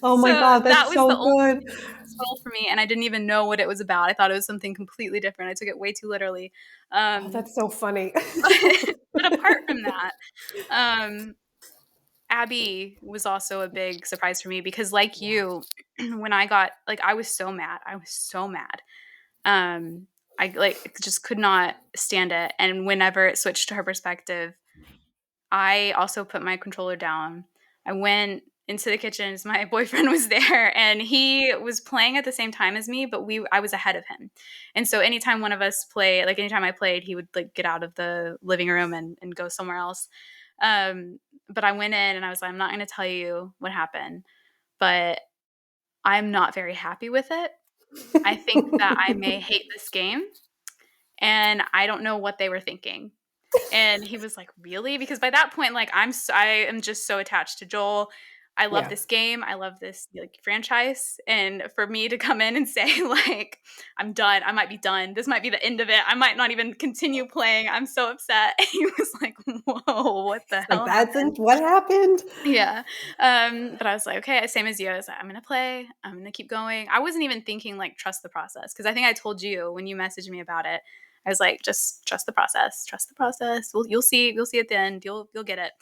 B: Oh my god, that's so good.
A: Spoil for me, and I didn't even know what it was about. I thought it was something completely different. I took it way too literally.
B: That's so funny.
A: But apart from that, Abby was also a big surprise for me because, you, when I got I was so mad. I like just could not stand it. And whenever it switched to her perspective, I also put my controller down. I went into the kitchen as my boyfriend was there, and he was playing at the same time as me, but I was ahead of him. And so anytime one of us play, like anytime I played, he would like get out of the living room and go somewhere else. But I went in and I was like, I'm not going to tell you what happened, but I'm not very happy with it. I think that I may hate this game, and I don't know what they were thinking. And he was like, "Really?" Because by that point, like I am just so attached to Joel. I love
B: Yeah.
A: this game. I love this like franchise. And for me to come in and say like, "I'm done. I might be done. This might be the end of it. I might not even continue playing. I'm so upset." He was like, "Whoa, what the
B: Like,
A: hell happened?"
B: what happened?
A: Yeah. But I was like, okay, same as you. I was like, I'm going to play. I'm going to keep going. I wasn't even thinking like trust the process. Cause I think I told you when you messaged me about it, I was like, just trust the process, trust the process. You'll see at the end, you'll get it.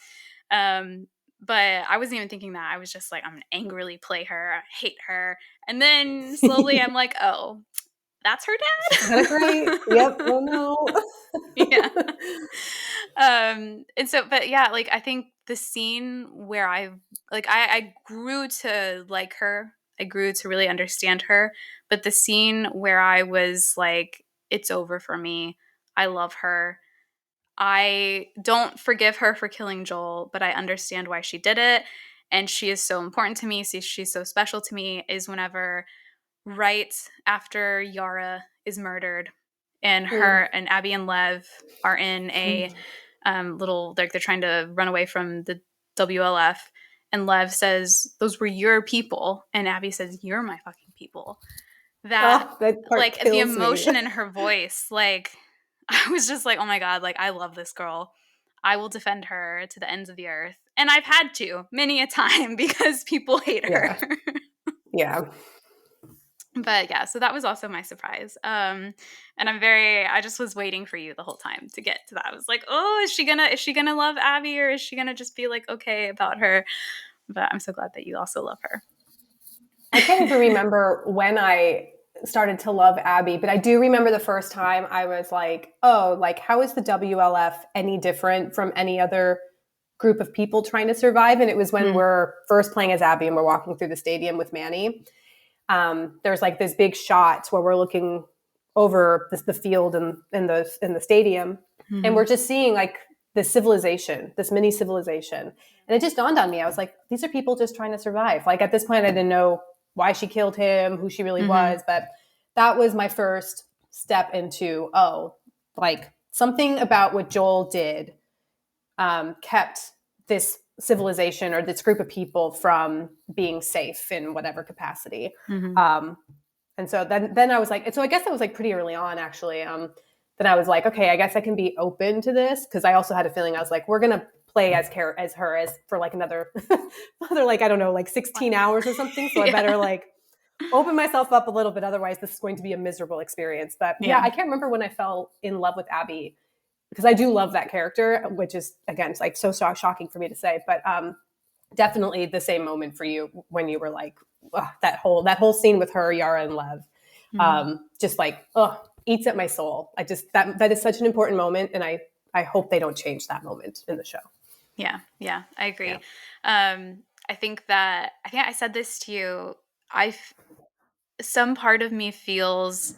A: Um, but I wasn't even thinking that. I was just like, I'm going to angrily play her. I hate her. And then slowly I'm like, oh, that's her
B: She's kind of great. Yep. Oh no.
A: dad. Yeah. And so, but yeah, like I think the scene where I grew to like her, I grew to really understand her, but the scene where I was like, it's over for me, I love her, I don't forgive her for killing Joel, but I understand why she did it, and she is so important to me, she's so special to me, is whenever right after Yara is murdered and her
B: Mm.
A: and Abby and Lev are in a little, like they're trying to run away from the WLF, and Lev says, "Those were your people," and Abby says, "You're my fucking people." That,
B: Oh, that part
A: like the
B: kills me.
A: emotion in her voice, like I was just like, oh my god, like I love this girl. I will defend her to the ends of the earth, and I've had to many a time because people hate her.
B: Yeah. Yeah.
A: But yeah, so that was also my surprise. And I just was waiting for you the whole time to get to that. I was like, oh, is she gonna love Abby, or is she gonna just be like okay about her? But I'm so glad that you also love her.
B: I can't even remember when I started to love Abby, but I do remember the first time I was like, oh, like how is the WLF any different from any other group of people trying to survive? And it was when we're first playing as Abby and we're walking through the stadium with Manny. There's like this big shot where we're looking over the field and in the stadium, and we're just seeing like this civilization, this mini civilization. And it just dawned on me. I was like, these are people just trying to survive. Like at this point, I didn't know why she killed him, who she really was, but that was my first step into, oh, like something about what Joel did kept this civilization or this group of people from being safe in whatever capacity. And so then I was like, so I guess that was like pretty early on actually. Then I was like, okay, I guess I can be open to this, because I also had a feeling I was like, we're gonna play as her as for like another like I don't know, like 16 hours or something. So I better like open myself up a little bit, otherwise this is going to be a miserable experience. But yeah, I can't remember when I fell in love with Abby, because I do love that character, which is again it's like so shocking for me to say, but definitely the same moment for you when you were like, ugh, that whole scene with her, Yara and Lev, just like, eats at my soul. I just that is such an important moment, and I hope they don't change that moment in the show.
A: Yeah, I agree.
B: Yeah.
A: I think I said this to you. Some part of me feels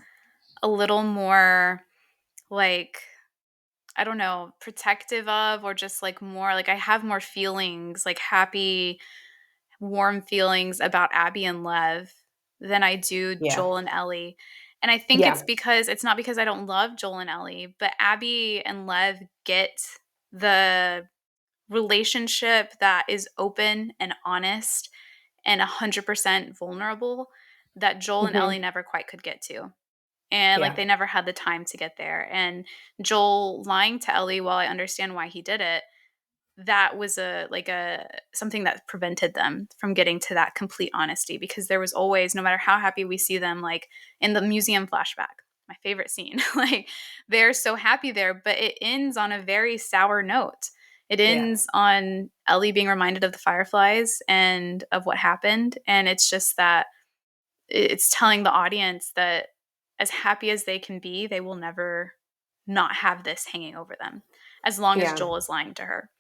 A: a little more like, I don't know, protective of, or just like more like I have more feelings, like happy, warm feelings about Abby and Lev than I do
B: Yeah.
A: Joel and Ellie. And I think
B: Yeah.
A: it's not because I don't love Joel and Ellie, but Abby and Lev get the relationship that is open and honest and 100% vulnerable that Joel and Ellie
B: Mm-hmm.
A: never quite could get to. And like
B: Yeah.
A: they never had the time to get there. And Joel lying to Ellie, while I understand why he did it, that was a something that prevented them from getting to that complete honesty, because there was always, no matter how happy we see them, like in the museum flashback, my favorite scene, like they're so happy there, but it ends on a very sour note. It
B: Yeah.
A: ends on Ellie being reminded of the fireflies and of what happened, and it's just that it's telling the audience that as happy as they can be, they will never not have this hanging over them. As long as
B: Yeah.
A: Joel is lying to her,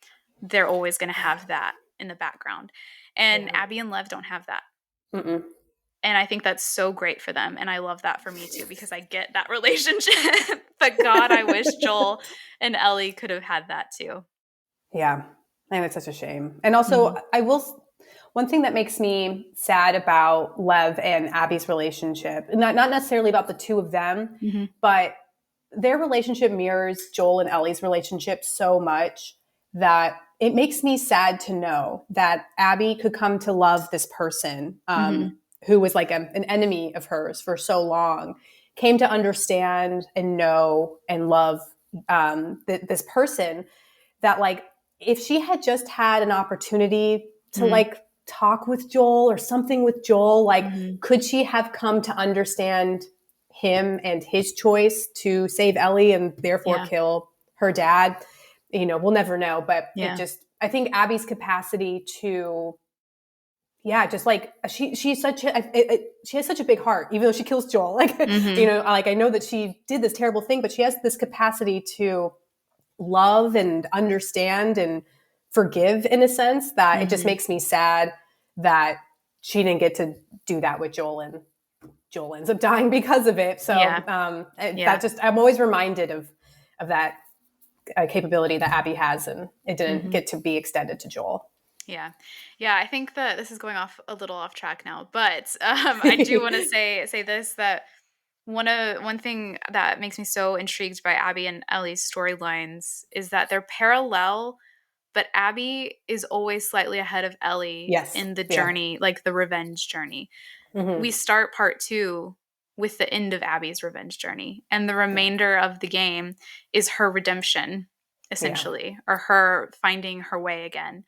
A: they're always going to have that in the background. And
B: Yeah.
A: Abby and Lev don't have that.
B: Mm-mm.
A: And I think that's so great for them. And I love that for me too, because I get that relationship. But God, I wish Joel and Ellie could have had that too.
B: Yeah. I think it's such a shame. And also, one thing that makes me sad about Lev and Abby's relationship, not necessarily about the two of them,
A: Mm-hmm.
B: but their relationship mirrors Joel and Ellie's relationship so much that it makes me sad to know that Abby could come to love this person who was like an enemy of hers for so long, came to understand and know and love this person that, like, if she had just had an opportunity to like talk with Joel or something with Joel, like, could she have come to understand him and his choice to save Ellie and therefore kill her dad? You know, we'll never know. But I think Abby's capacity to, just like she's such she has such a big heart, even though she kills Joel. Like, you know, like, I know that she did this terrible thing, but she has this capacity to love and understand and forgive, in a sense, that it just makes me sad that she didn't get to do that with Joel, and Joel ends up dying because of it. So that just, I'm always reminded of that capability that Abby has, and it didn't get to be extended to Joel.
A: Yeah. I think that this is going off a little off track now, but I do want to say this, that one thing that makes me so intrigued by Abby and Ellie's storylines is that they're parallel, but Abby is always slightly ahead of Ellie in the journey, like the revenge journey. We start part 2 with the end of Abby's revenge journey, and the remainder of the game is her redemption, essentially, or her finding her way again.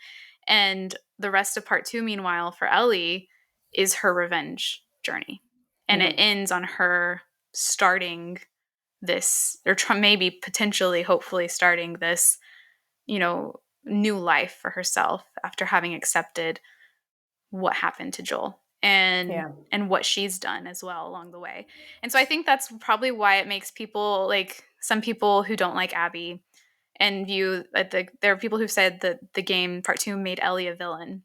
A: And the rest of part 2, meanwhile, for Ellie, is her revenge journey. And it ends on her starting this, or maybe potentially, hopefully starting this, you know, new life for herself after having accepted what happened to Joel and what she's done as well along the way. And so I think that's probably why it makes people, like, some people who don't like Abby and view that there are people who've said that the game part 2 made Ellie a villain.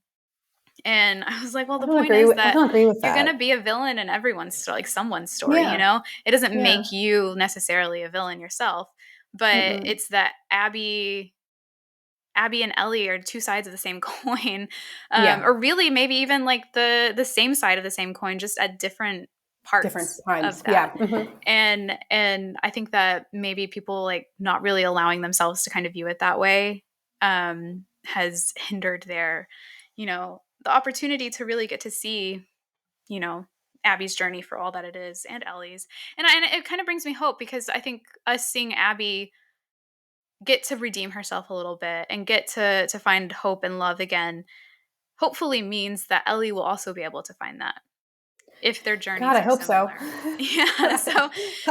A: And I was like, well, the point is that
B: I don't agree with
A: you're
B: that. Going
A: to be a villain in everyone's story, like someone's story, you know? It doesn't make you necessarily a villain yourself, but it's that Abby and Ellie are two sides of the same coin, or really maybe even like the same side of the same coin, just at different parts of that. And I think that maybe people, like, not really allowing themselves to kind of view it that way has hindered their, you know, the opportunity to really get to see, you know, Abby's journey for all that it is, and Ellie's. And it kind of brings me hope, because I think us seeing Abby get to redeem herself a little bit and get to find hope and love again, hopefully means that Ellie will also be able to find that, if their journeys
B: I
A: are
B: hope
A: similar.
B: so.
A: Yeah. So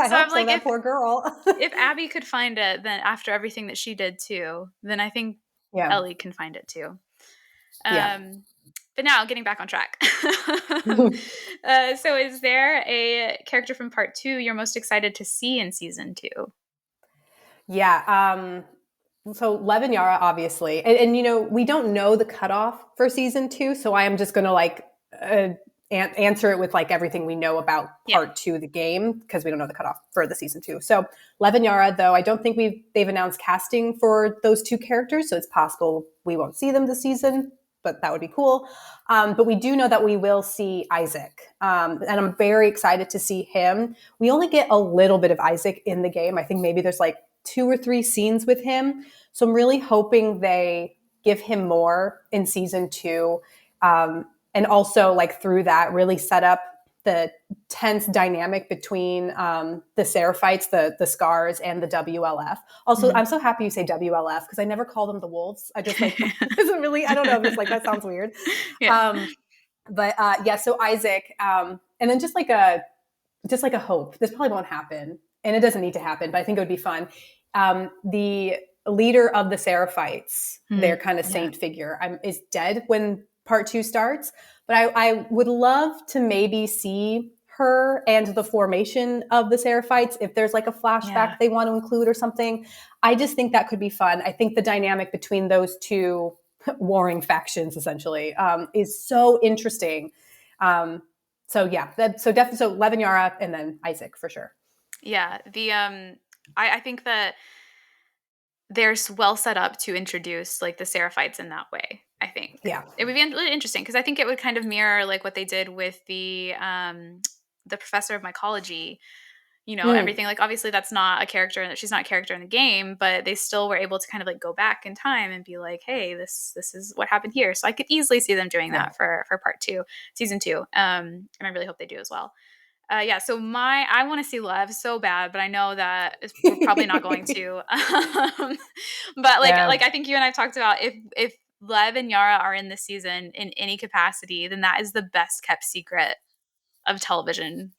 B: I hope
A: I'm like,
B: that poor girl.
A: if Abby could find it, then after everything that she did too, then I think Ellie can find it too. But now, getting back on track. So is there a character from part 2 you're most excited to see in season 2?
B: So Lev and Yara, obviously. And you know, we don't know the cutoff for season 2, so I am just going to, like, answer it with, like, everything we know about part 2 of the game, because we don't know the cutoff for the season 2. So Lev and Yara, though, I don't think they've announced casting for those two characters, so it's possible we won't see them this season, but that would be cool. But we do know that we will see Isaac, and I'm very excited to see him. We only get a little bit of Isaac in the game. I think maybe there's like 2 or 3 scenes with him. So I'm really hoping they give him more in season 2. And also, like, through that, really set up the tense dynamic between the Seraphites, the Scars, and the WLF. Also, I'm so happy you say WLF, because I never call them the Wolves. I just, like, isn't really, I don't know, I'm just like, that sounds weird. So Isaac, and then just like a hope. This probably won't happen, and it doesn't need to happen, but I think it would be fun. The leader of the Seraphites, their kind of saint figure, is dead when part 2 starts. But I would love to maybe see her and the formation of the Seraphites, if there's like a flashback they want to include or something. I just think that could be fun. I think the dynamic between those two warring factions essentially is so interesting. So definitely, so Lev and Yara, and then Isaac for sure.
A: Yeah, I think that they're well set up to introduce like the Seraphites in that way. I think it would be really interesting because I think it would kind of mirror like what they did with the professor of mycology. You know, everything, like obviously that's not a character, and she's not a character in the game, but they still were able to kind of like go back in time and be like, hey, this is what happened here. So I could easily see them doing that for part 2, season 2. And I really hope they do as well. So I want to see Lev so bad, but I know that we're probably not going to. But like I think you and I've talked about, if Lev and Yara are in this season in any capacity, then that is the best kept secret of television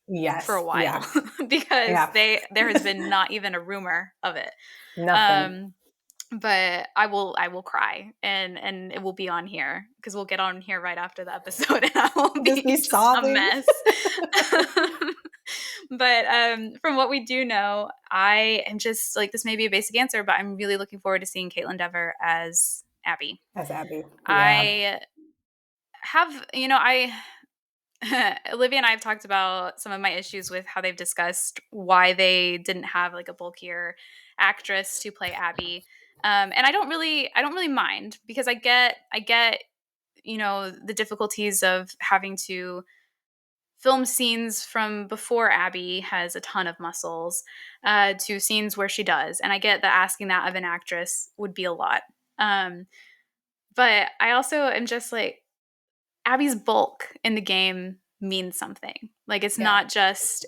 A: for a while, because there has been not even a rumor of it.
B: Nothing.
A: But I will cry, and it will be on here because we'll get on here right after the episode, and I will be just a mess. But from what we do know, I am just like, this may be a basic answer, but I'm really looking forward to seeing Caitlin Dever as Abby. I have, Olivia and I have talked about some of my issues with how they've discussed why they didn't have like a bulkier actress to play Abby. And I don't really mind, because I get, the difficulties of having to film scenes from before Abby has a ton of muscles to scenes where she does. And I get that asking that of an actress would be a lot. But I also am just like, Abby's bulk in the game means something. Like it's not just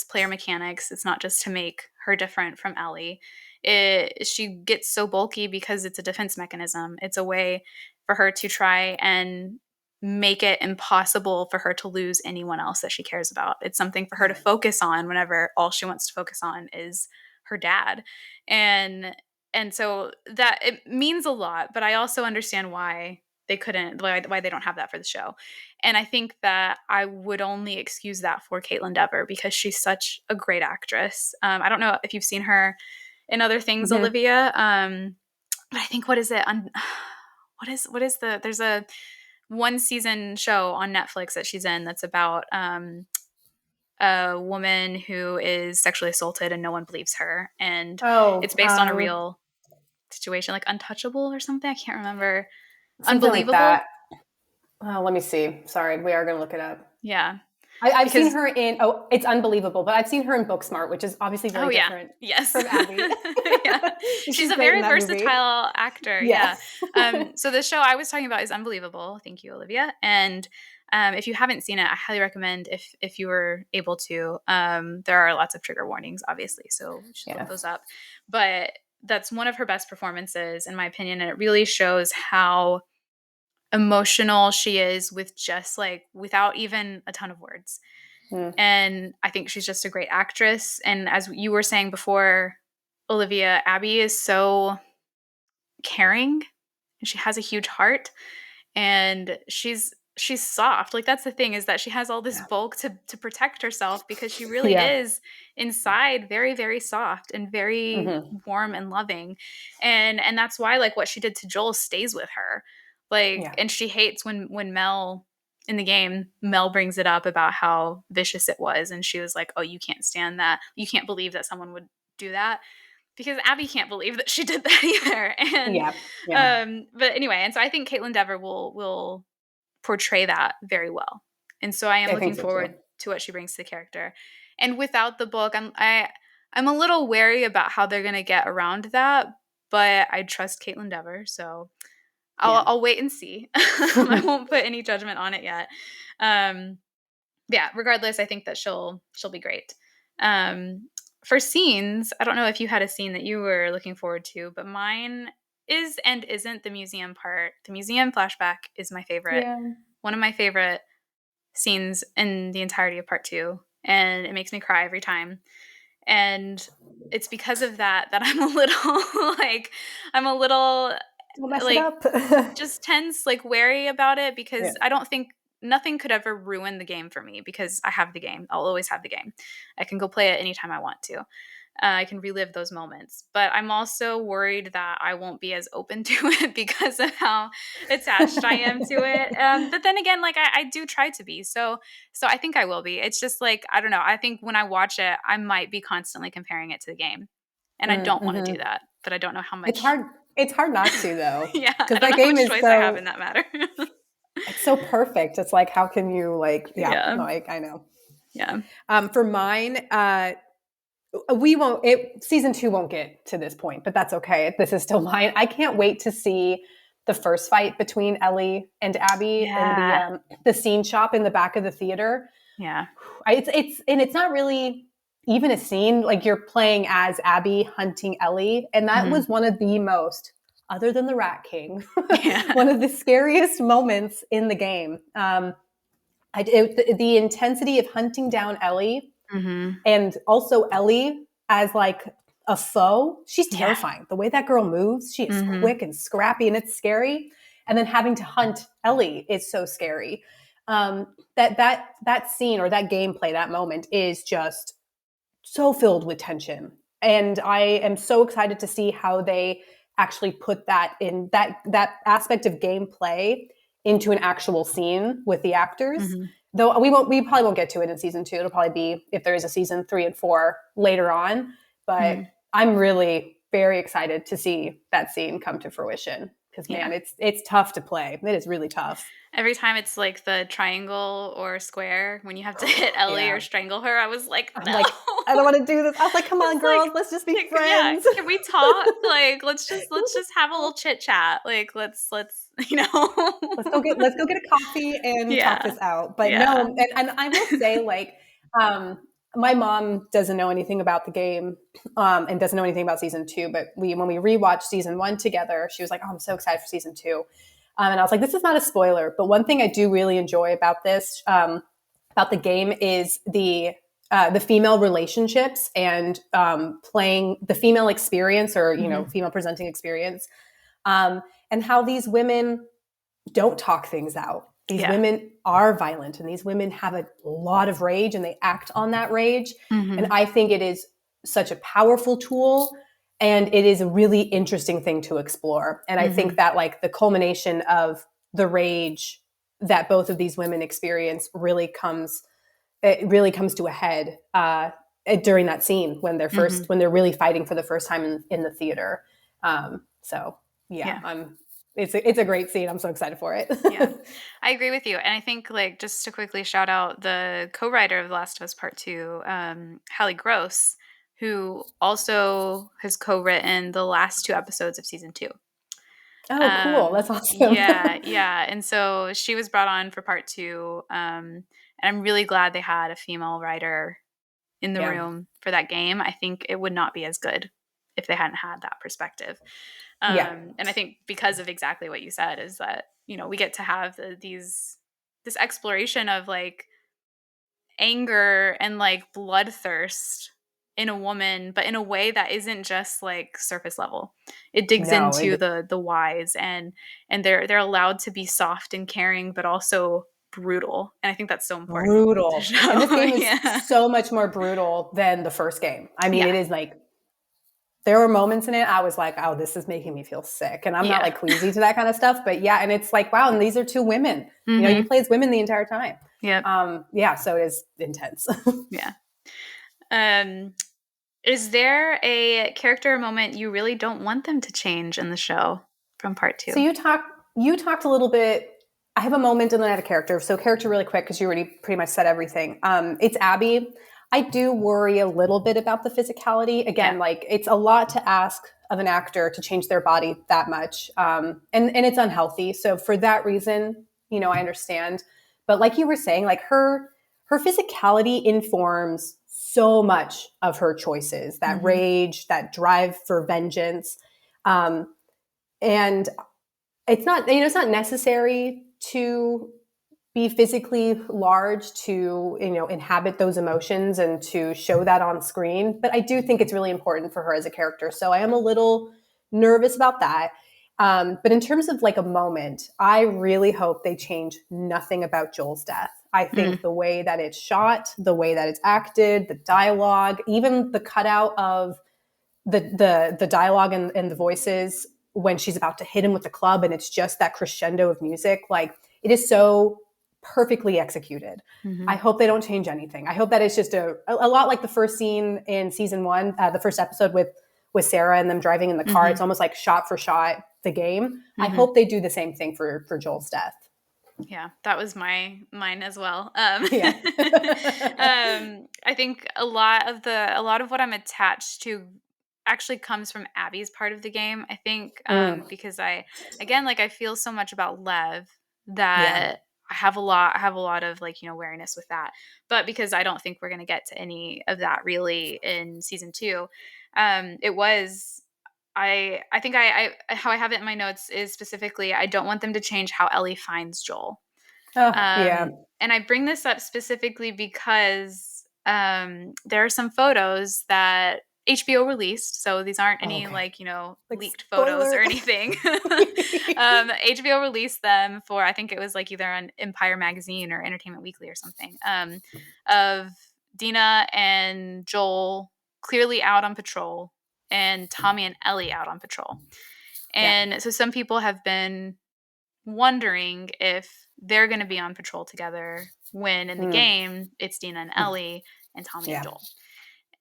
A: player mechanics. It's not just to make her different from Ellie. She gets so bulky because it's a defense mechanism. It's a way for her to try and make it impossible for her to lose anyone else that she cares about. It's something for her to focus on whenever all she wants to focus on is her dad. And so that it means a lot, but I also understand why they couldn't, why they don't have that for the show. And I think that I would only excuse that for Caitlin Dever because she's such a great actress. I don't know if you've seen her in other things, Olivia. But I think, what is it? There's a one season show on Netflix that she's in that's about a woman who is sexually assaulted and no one believes her. And it's based on a real situation, like Untouchable or something. I can't remember. Unbelievable.
B: Like that. Let me see. Sorry, we are going to look it up.
A: Yeah.
B: I've seen her in, it's Unbelievable, but I've seen her in Booksmart, which is obviously very different from Abby.
A: She's a very versatile actor. Yes. So the show I was talking about is Unbelievable. Thank you, Olivia. And if you haven't seen it, I highly recommend, if you were able to. There are lots of trigger warnings, obviously, so you should look those up. But that's one of her best performances, in my opinion, and it really shows how emotional she is with just like without even a ton of words. And I think she's just a great actress. And as you were saying before, Olivia, Abby is so caring, and she has a huge heart, and she's soft. Like that's the thing, is that she has all this bulk to protect herself, because she really is inside very, very soft and very warm and loving. And that's why like what she did to Joel stays with her. Like, and she hates when Mel in the game, Mel brings it up about how vicious it was. And she was like, oh, you can't stand that. You can't believe that someone would do that. Because Abby can't believe that she did that either. And but anyway, and so I think Caitlin Dever will portray that very well. And so I am looking forward to what she brings to the character. And without the book, I'm a little wary about how they're going to get around that, but I trust Caitlin Dever, so I'll wait and see. I won't put any judgment on it yet. Regardless, I think that she'll be great. For scenes, I don't know if you had a scene that you were looking forward to, but mine is and isn't the museum part. The museum flashback is my favorite. One of my favorite scenes in the entirety of part 2, and it makes me cry every time. And it's because of that I'm a little just tense, like wary about it, because I don't think nothing could ever ruin the game for me because I have the game. I'll always have the game. I can go play it anytime I want to. I can relive those moments. But I'm also worried that I won't be as open to it because of how attached I am to it. But then again, like I do try to be. So I think I will be. It's just like, I don't know. I think when I watch it, I might be constantly comparing it to the game. And I don't want to do that. But I don't know how
B: It's
A: much.
B: hard. It's hard not to though.
A: Yeah.
B: Because
A: I don't
B: that
A: know how
B: game
A: much
B: is
A: choice I have
B: so,
A: in that matter.
B: it's so perfect. It's like, how can you like, yeah,
A: Yeah.
B: no, I know.
A: Yeah.
B: For mine, season 2 won't get to this point, but that's okay. This is still mine. I can't wait to see the first fight between Ellie and Abby in
A: Yeah.
B: the scene shop in the back of the theater.
A: Yeah.
B: It's not really even a scene. Like, you're playing as Abby hunting Ellie, and that was one of the most, other than the Rat King,
A: Yeah.
B: one of the scariest moments in the game. The intensity of hunting down Ellie, and also Ellie as like a foe. She's
A: Yeah.
B: terrifying. The way that girl moves, she is quick and scrappy, and it's scary. And then having to hunt Ellie is so scary. That scene or that gameplay, that moment is just so filled with tension. And I am so excited to see how they actually put that in that aspect of gameplay into an actual scene with the actors. Though we probably won't get to it in season 2. It'll probably be, if there is a season 3 and 4 later on. But I'm really very excited to see that scene come to fruition. Because man, it's tough to play. It is really tough.
A: Every time it's like the triangle or square when you have to hit Ellie or strangle her, I was like, no.
B: I'm like, I don't want to do this. I was like, come on, girls, let's just be friends.
A: Yeah, can we talk? Like, let's just have a little chit chat. Like, let's you know,
B: let's go get a coffee and talk this out. But no, and I will say, like, my mom doesn't know anything about the game, and doesn't know anything about season 2. But when we rewatched season 1 together, she was like, "Oh, I'm so excited for season 2." And I was like, "This is not a spoiler." But one thing I do really enjoy about this, about the game, is the female relationships and playing the female experience, or female presenting experience, and how these women don't talk things out. These women are violent, and these women have a lot of rage, and they act on that rage. And I think it is such a powerful tool, and it is a really interesting thing to explore. And I think that, like, the culmination of the rage that both of these women experience really comes to a head during that scene when they're when they're really fighting for the first time in the theater. It's a great scene. I'm so excited for it.
A: Yeah, I agree with you. And I think, like, just to quickly shout out the co-writer of The Last of Us Part 2, Hallie Gross, who also has co-written the last 2 episodes of season 2.
B: Oh, cool. That's awesome.
A: Yeah. And so she was brought on for part 2. And I'm really glad they had a female writer in the room for that game. I think it would not be as good if they hadn't had that perspective. And I think because of exactly what you said, is that, we get to have this exploration of, like, anger and, like, bloodthirst in a woman, but in a way that isn't just, like, surface level. It digs into the whys, and they're allowed to be soft and caring, but also brutal. And I think that's so important.
B: Brutal. And this game is so much more brutal than the first game. I mean, it is like, there were moments in it I was like, oh, this is making me feel sick. And I'm not, like, queasy to that kind of stuff. But yeah, and it's like, wow, and these are 2 women. You play as women the entire time. So it is intense.
A: Is there a character moment you really don't want them to change in the show from part 2?
B: So you talked a little bit. I have a moment and then I have a character. So character really quick, because you already pretty much said everything. It's Abby. I do worry a little bit about the physicality. Again, like, it's a lot to ask of an actor to change their body that much. And it's unhealthy. So for that reason, I understand. But like you were saying, like, her physicality informs so much of her choices, that rage, that drive for vengeance. And it's not necessary to be physically large to, inhabit those emotions and to show that on screen. But I do think it's really important for her as a character. So I am a little nervous about that. But in terms of like a moment, I really hope they change nothing about Joel's death. I think the way that it's shot, the way that it's acted, the dialogue, even the cutout of the dialogue and the voices when she's about to hit him with the club, and it's just that crescendo of music. Like, it is so perfectly executed.
A: Mm-hmm.
B: I hope they don't change anything. I hope that it's just a lot like the first scene in season 1, the first episode with Sarah and them driving in the car.
A: Mm-hmm.
B: It's almost like shot for shot the game.
A: Mm-hmm.
B: I hope they do the same thing for Joel's death.
A: Yeah, that was mine as well.
B: Yeah.
A: I think a lot of what I'm attached to actually comes from Abby's part of the game. I think because I feel so much about Lev that I have a lot of like, wariness with that. But because I don't think we're going to get to any of that really in season 2, it was I think I how I have it in my notes is specifically I don't want them to change how Ellie finds Joel.
B: Yeah.
A: And I bring this up specifically because there are some photos that HBO released. So these aren't any like leaked photos or anything. HBO released them for, I think it was like either on Empire Magazine or Entertainment Weekly or something, of Dina and Joel clearly out on patrol and Tommy and Ellie out on patrol. And so some people have been wondering if they're going to be on patrol together when in the game it's Dina and Ellie and Tommy and Joel.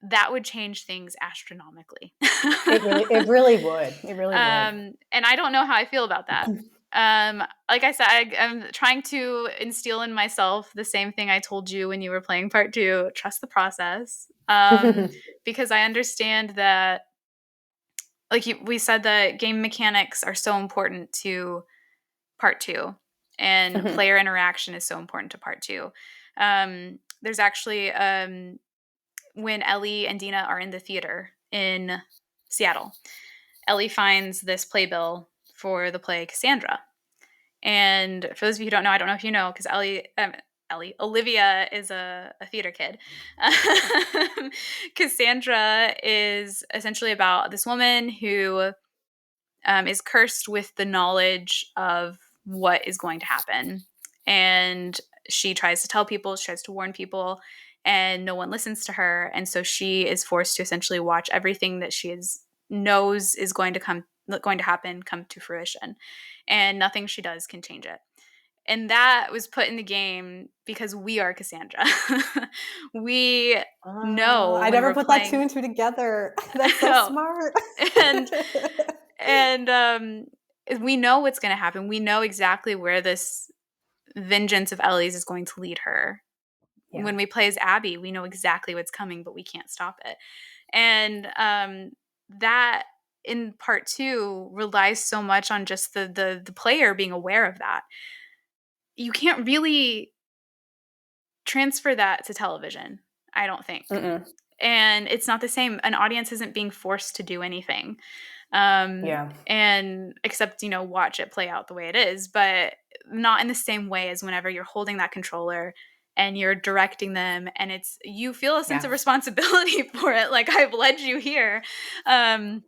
A: That would change things astronomically.
B: It really would. It really would.
A: And I don't know how I feel about that. Like I said, I'm trying to instill in myself the same thing I told you when you were playing part 2, trust the process. Because I understand that, like we said, that game mechanics are so important to part 2, and player interaction is so important to part 2. There's actually when Ellie and Dina are in the theater in Seattle, Ellie finds this playbill for the play Cassandra. And for those of you who don't know, I don't know if you know, because Olivia is a theater kid. Cassandra is essentially about this woman who is cursed with the knowledge of what is going to happen. And she tries to tell people, she tries to warn people, and no one listens to her. And so she is forced to essentially watch everything that knows is going to happen come to fruition. And nothing she does can change it. And that was put in the game because we are Cassandra. We know.
B: I never put that 2 and 2 together. That's so smart.
A: And we know what's going to happen. We know exactly where this vengeance of Ellie's is going to lead her. Yeah. When we play as Abby, we know exactly what's coming, but we can't stop it. And that in part 2 relies so much on just the player being aware of that. You can't really transfer that to television, I don't think. And it's not the same. An audience isn't being forced to do anything. And except, watch it play out the way it is, but not in the same way as whenever you're holding that controller and you're directing them, and you feel a sense of responsibility for it. Like, I've led you here. And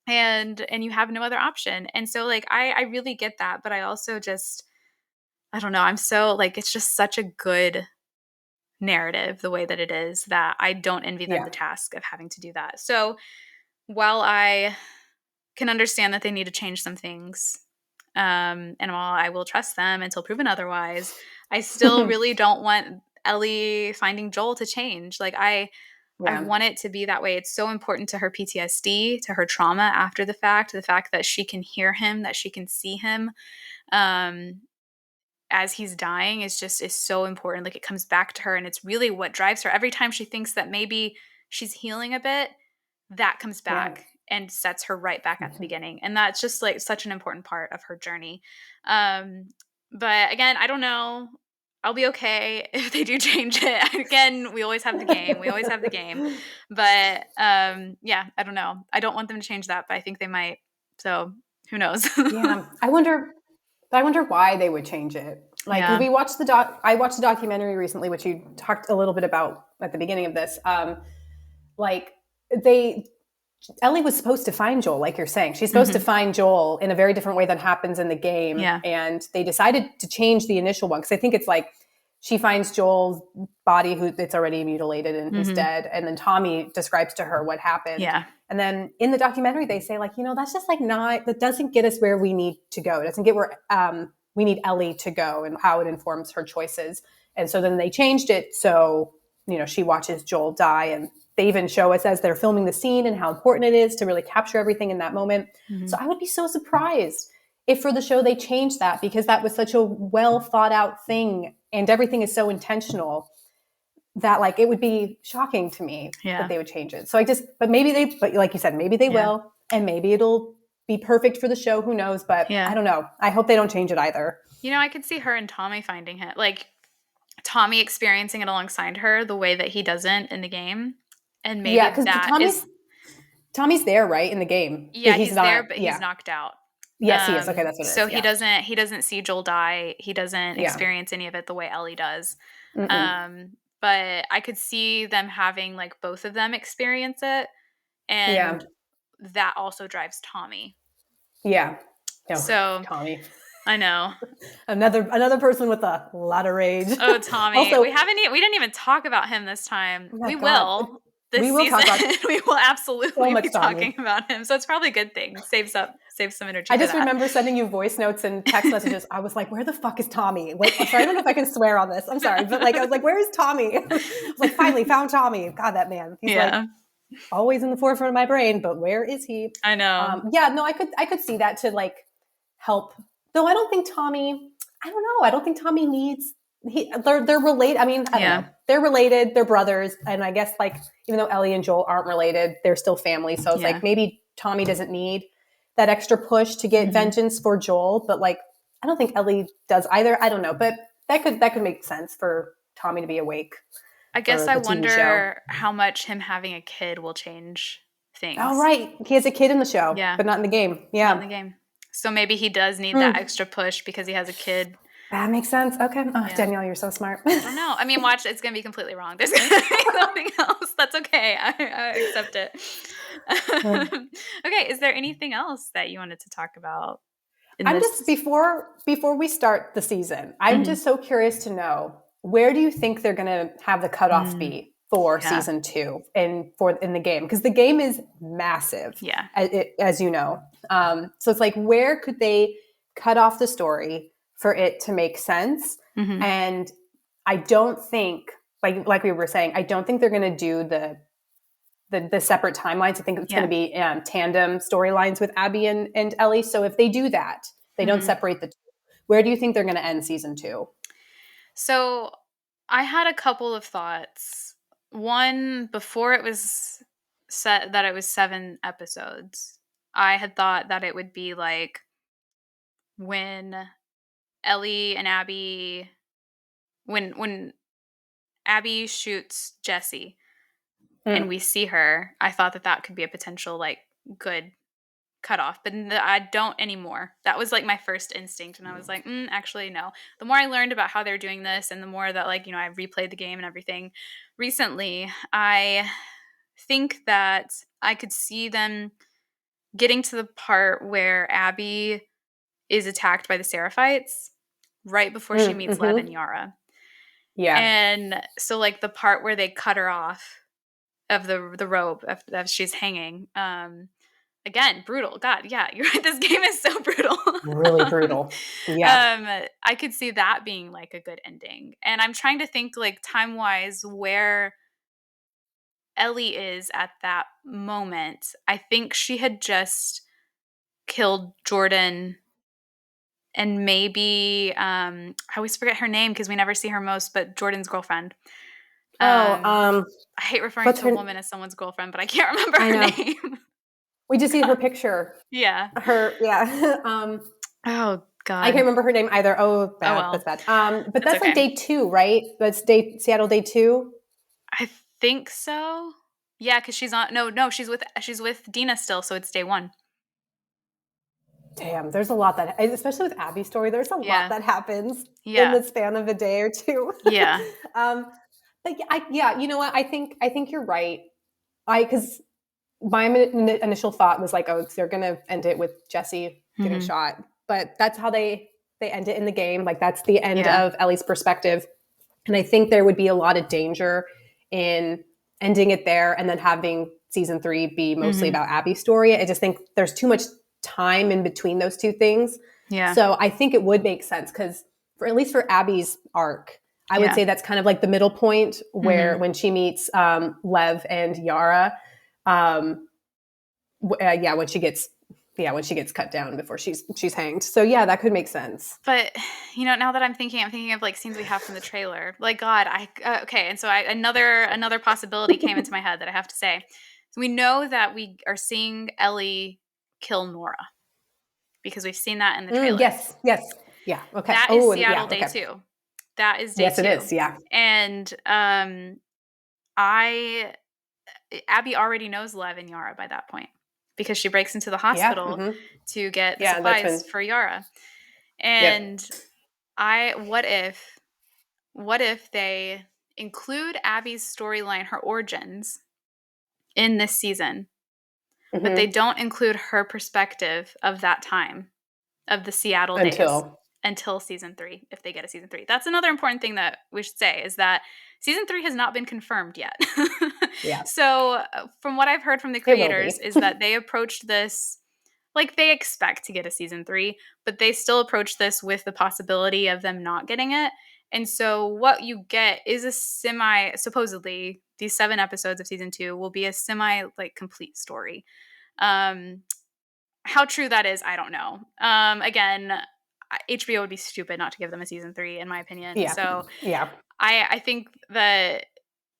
A: you have no other option. And so like, I really get that, but I also just, I don't know. I'm so like, it's just such a good narrative the way that it is, that I don't envy them the task of having to do that. So while I can understand that they need to change some things, and while I will trust them until proven otherwise, I still really don't want Ellie finding Joel to change. Like, I want it to be that way. It's so important to her PTSD, to her trauma after the fact that she can hear him, that she can see him as he's dying is so important. Like, it comes back to her, and it's really what drives her. Every time she thinks that maybe she's healing a bit, that comes back and sets her right back at the beginning. And that's just like such an important part of her journey. But again, I don't know. I'll be okay if they do change it. Again, we always have the game. But I don't know. I don't want them to change that, but I think they might. So who knows?
B: I wonder why they would change it. Like, I watched the documentary recently, which you talked a little bit about at the beginning of this. Like, Ellie was supposed to find Joel, like you're saying. She's supposed to find Joel in a very different way than happens in the game.
A: Yeah.
B: And they decided to change the initial one because I think it's like she finds Joel's body, who it's already mutilated and he's dead. And then Tommy describes to her what happened.
A: Yeah.
B: And then in the documentary, they say like, that's just like that doesn't get us where we need to go. It doesn't get where we need Ellie to go and how it informs her choices. And so then they changed it. So, she watches Joel die, and they even show us as they're filming the scene and how important it is to really capture everything in that moment. So I would be so surprised if for the show they changed that, because that was such a well thought out thing and everything is so intentional that like it would be shocking to me that they would change it. So but like you said, maybe they will, and maybe it'll be perfect for the show. Who knows? But I don't know. I hope they don't change it either.
A: I could see her and Tommy finding it, like Tommy experiencing it alongside her the way that he doesn't in the game. And maybe
B: Tommy's there, right, in the game.
A: Yeah, he's not there, but he's knocked out.
B: Yes, he is. Okay, that's what it is.
A: So he doesn't see Joel die. He doesn't experience any of it the way Ellie does. But I could see them having like both of them experience it, and that also drives Tommy.
B: Yeah.
A: So
B: Tommy,
A: I know
B: another person with a lot of rage.
A: Oh, Tommy. Also, we didn't even talk about him this time. We will. We will absolutely be talking about him. So it's probably a good thing. Save some energy.
B: I just remember sending you voice notes and text messages. I was like, where the fuck is Tommy? Like, sorry, I don't know if I can swear on this. I'm sorry. But like, I was like, where is Tommy? I was like, finally found Tommy. God, that man. He's like always in the forefront of my brain, but where is he?
A: I know.
B: I could see that to like help. Though I don't think Tommy, I don't know. I don't think Tommy needs, they're related. I mean, I don't know. They're related. They're brothers. And I guess like, even though Ellie and Joel aren't related, they're still family. So it's like, maybe Tommy doesn't need that extra push to get vengeance for Joel. But like, I don't think Ellie does either. I don't know. But that could make sense for Tommy to be awake.
A: I guess I wonder how much him having a kid will change things.
B: Oh, right. He has a kid in the show, but not in the game. Yeah.
A: Not in the game. So maybe he does need that extra push because he has a kid.
B: That makes sense. Okay. Oh, Danielle, you're so smart.
A: I don't know. I mean, watch, it's going to be completely wrong. There's going to be something else. That's okay. I accept it. Okay. Is there anything else that you wanted to talk about?
B: Just, before we start the season, I'm just so curious to know, where do you think they're going to have the cutoff be for season 2 in the game? Because the game is massive, as you know. So it's like, where could they cut off the story for it to make sense? And I don't think, like we were saying, I don't think they're going to do the separate timelines. I think it's going to be tandem storylines with Abby and Ellie. So if they do that, they don't separate the two. Where do you think they're going to end season 2?
A: So I had a couple of thoughts. One, before it was set that it was 7 episodes, I had thought that it would be like when Ellie and Abby, when Abby shoots Jesse and we see her, I thought that could be a potential like good cutoff, but I don't anymore. That was like my first instinct, and I was like, actually no. The more I learned about how they're doing this, and the more that like I replayed the game and everything recently, I think that I could see them getting to the part where Abby is attacked by the Seraphites right before she meets Lev and Yara. Yeah. And so like the part where they cut her off of the rope as she's hanging, again, brutal. God, yeah, you're right. This game is so brutal.
B: Really brutal. Yeah.
A: I could see that being like a good ending. And I'm trying to think like time-wise where Ellie is at that moment. I think she had just killed Jordan and maybe I always forget her name because we never see her most, but Jordan's girlfriend. I hate referring to a woman as someone's girlfriend, but I can't remember her name.
B: We just see her picture.
A: Yeah.
B: Oh God. I can't remember her name either. Oh, bad. Well. That's bad. But that's okay. Like day 2, right? That's Seattle day 2.
A: I think so. Yeah, because she's on. No, she's with Dina still, so it's day 1.
B: Damn, there's a lot that, especially with Abby's story, there's a lot that happens in the span of a day or 2.
A: Yeah.
B: But you know what? I think you're right. Because my initial thought was like, oh, they're going to end it with Jesse getting shot. But that's how they end it in the game. Like, that's the end of Ellie's perspective. And I think there would be a lot of danger in ending it there and then having season 3 be mostly about Abby's story. I just think there's too much time in between those two things.
A: Yeah.
B: So I think it would make sense because at least for Abby's arc, I would say that's kind of like the middle point where when she meets Lev and Yara, when she gets cut down before she's hanged. So yeah, that could make sense.
A: But now that I'm thinking of like scenes we have from the trailer. Like, God, okay. And so another possibility came into my head that I have to say. So we know that we are seeing Ellie kill Nora because we've seen that in the trailer.
B: Yes. Yeah. Okay.
A: That is Seattle Day 2. That is Day 2.
B: Yes, it is. Yeah.
A: And Abby already knows Lev and Yara by that point because she breaks into the hospital to get the supplies for Yara. And what if they include Abby's storyline, her origins, in this season, but they don't include her perspective of that time, of the Seattle days, until season 3, if they get a season 3. That's another important thing that we should say, is that season 3 has not been confirmed yet. So from what I've heard from the creators is that they approached this like they expect to get a season 3, but they still approach this with the possibility of them not getting it. And so what you get is supposedly these 7 episodes of season 2 will be a like complete story. How true that is, I don't know. Again, HBO would be stupid not to give them a season 3, in my opinion.
B: Yeah.
A: So
B: yeah,
A: I think that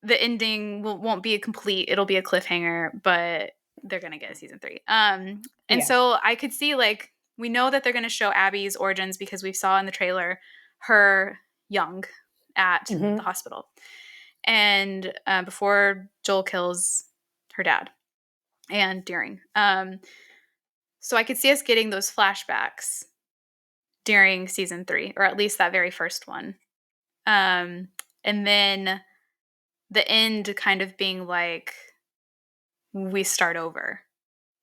A: the ending won't be a complete. It'll be a cliffhanger, but they're gonna get a season 3. So I could see, like, we know that they're gonna show Abby's origins because we saw in the trailer her young at the hospital, and before Joel kills her dad, and during. So I could see us getting those flashbacks during season 3, or at least that very first one. And then the end kind of being like, we start over.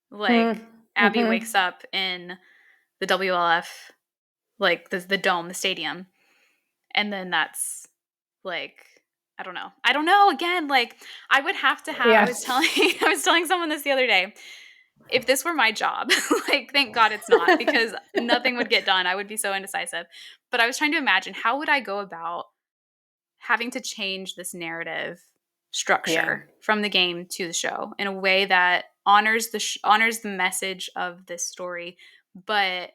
A: Like, Abby wakes up in the WLF, like the dome, the stadium. And then that's like, I don't know. Again, like, I would have to have, I was telling someone this the other day. If this were my job, like, thank God it's not, because nothing would get done. I would be so indecisive. But I was trying to imagine, how would I go about having to change this narrative structure from the game to the show in a way that honors the message of this story, but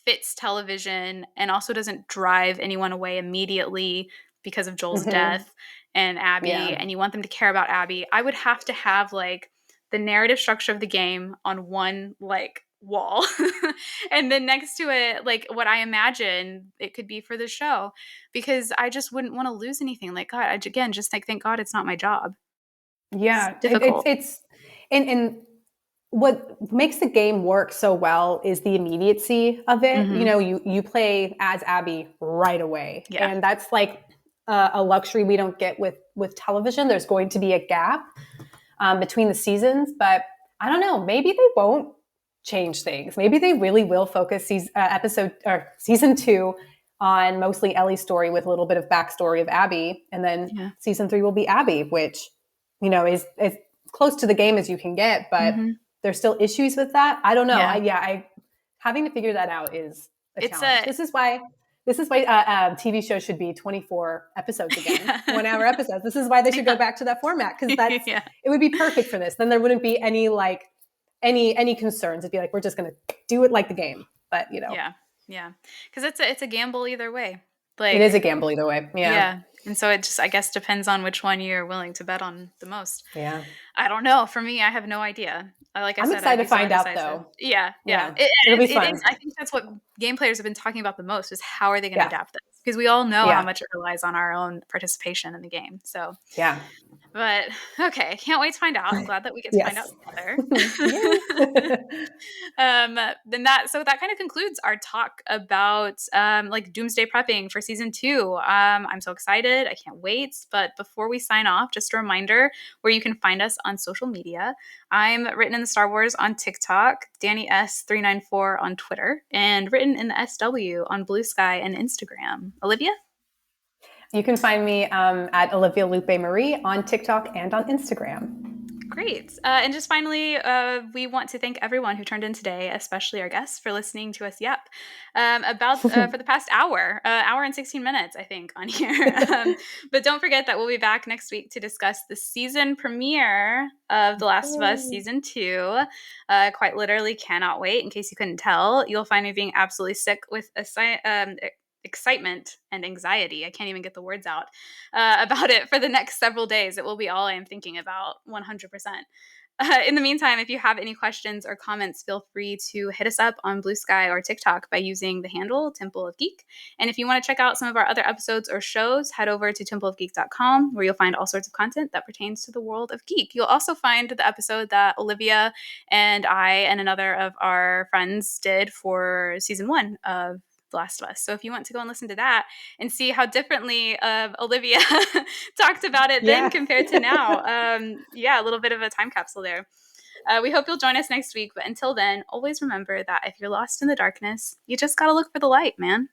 A: fits television and also doesn't drive anyone away immediately because of Joel's death and Abby, and you want them to care about Abby. I would have to have, like, the narrative structure of the game on one, like, wall and then next to it, like, what I imagine it could be for the show, because I just wouldn't want to lose anything. Like, God, just like, thank God it's not my job. It's difficult.
B: It's and what makes the game work so well is the immediacy of it. You play as Abby right away, and that's like a luxury we don't get with television. There's going to be a gap between the seasons, but I don't know, maybe they won't change things. Maybe they really will focus season 2 on mostly Ellie's story with a little bit of backstory of Abby, and then season 3 will be Abby, which is as close to the game as you can get, but there's still issues with that. I don't know. I having to figure that out is a challenge. This is why TV shows should be 24 episodes again, 1 hour episodes. This is why they should go back to that format, because it would be perfect for this. Then there wouldn't be any any concerns. It'd be like, we're just going to do it like the game. But
A: because it's a gamble either way. Like,
B: it is a gamble either way.
A: And so it just, I guess, depends on which one you're willing to bet on the most.
B: I
A: don't know. For me, I have no idea. Like
B: I'm excited to find out, though.
A: It'll be fun. I think that's what game players have been talking about the most, is how are they going to adapt this? because we all know how
B: Yeah.
A: much it relies on our own participation in the game. So,
B: Yeah.
A: but okay, can't wait to find out. I'm glad that we get to find out
B: Yes.
A: together.
B: Yay.
A: Then that kind of concludes our talk about like doomsday prepping for season 2. I'm so excited. I can't wait. But before we sign off, just a reminder where you can find us on social media. I'm Written in the Star Wars on TikTok, Danny S394 on Twitter, and Written in the SW on Blue Sky and Instagram. Olivia?
B: You can find me at Olivia Lupe Marie on TikTok and on Instagram.
A: Great. And just finally, we want to thank everyone who turned in today, especially our guests, for listening to us yap about for the past hour and 16 minutes, I think, on here. But don't forget that we'll be back next week to discuss the season premiere of The Last of Us Season 2. Quite literally cannot wait. In case you couldn't tell, you'll find me being absolutely sick with excitement and anxiety. I can't even get the words out about it for the next several days. It will be all I am thinking about 100%. In the meantime, if you have any questions or comments, feel free to hit us up on Blue Sky or TikTok by using the handle Temple of Geek. And if you want to check out some of our other episodes or shows, head over to templeofgeek.com, where you'll find all sorts of content that pertains to the world of geek. You'll also find the episode that Olivia and I and another of our friends did for season 1 of The Last of Us. So if you want to go and listen to that and see how differently Olivia talked about it then compared to now, a little bit of a time capsule there. We hope you'll join us next week. But until then, always remember that if you're lost in the darkness, you just got to look for the light, man.